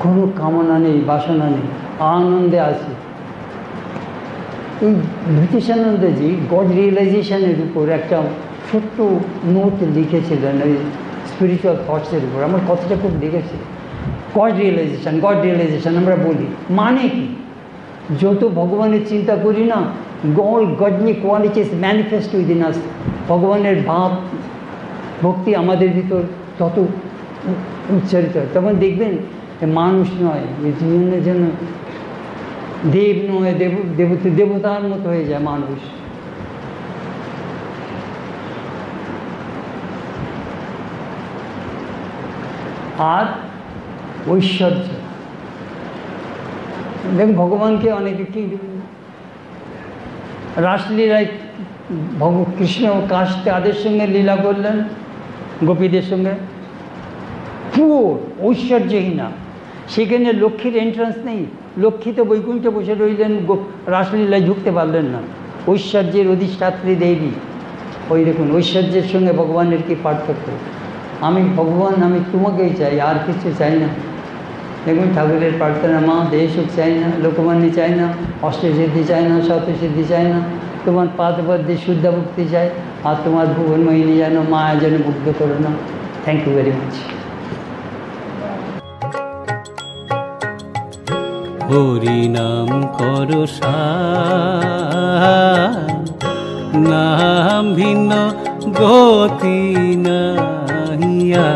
কোনো কামনা নেই, বাসনা নেই, আনন্দে আছি। এই ভীতিশানন্দজি গড রিয়েলাইজেশনের উপর একটা ছোট্ট নোট লিখেছিলেন, ওই স্পিরিচুয়াল থটসের উপর। আমার কথাটা খুব লেগেছে। গড রিয়েলাইজেশন, গড রিয়েলাইজেশন আমরা বলি, মানে কি? যত ভগবানের চিন্তা করি না, all godly qualities manifest within us. ভগবানের ভাব ভক্তি আমাদের ভিতর তত উচ্চারিত হয়। তখন দেখবেন মানুষ নয়, এই জীবনের জন্য দেব নয়, দেবতার মতো হয়ে যায় মানুষ। আর ঐশ্বর্য, দেখুন ভগবানকে অনেকে কি রাসলীলায় কৃষ্ণ কাশ তাদের সঙ্গে লীলা করলেন, গোপীদের সঙ্গে, পুরো ঐশ্বর্যহীনা। সেখানে লক্ষ্মীর এন্ট্রান্স নেই, লক্ষ্মী তো বৈকুণ্ঠে বসে রইলেন, রাসলীলায় ঢুকতে পারলেন না। ঐশ্বর্যের অধিষ্ঠাত্রী দেবী। ওই দেখুন ঐশ্বর্যের সঙ্গে ভগবানের কি পার্থক্য। আমি ভগবান, আমি তোমাকেই চাই, আর কিছু চাই না। দেখুন ঠাকুরের প্রার্থনা, মা দেহ সুখ চাই না, লোকমান্য চাই না, অষ্টসিদ্ধি চাই না, শতসিদ্ধি চাই না, তোমার পাদপদ্মে শুদ্ধ ভক্তি চাই, আর তোমার ভুবনময়িনী যেন মায়া যেন মুগ্ধ করো না। Thank you very much. Hari নাম করো নাম ভিন্ন গতি নাহিয়া।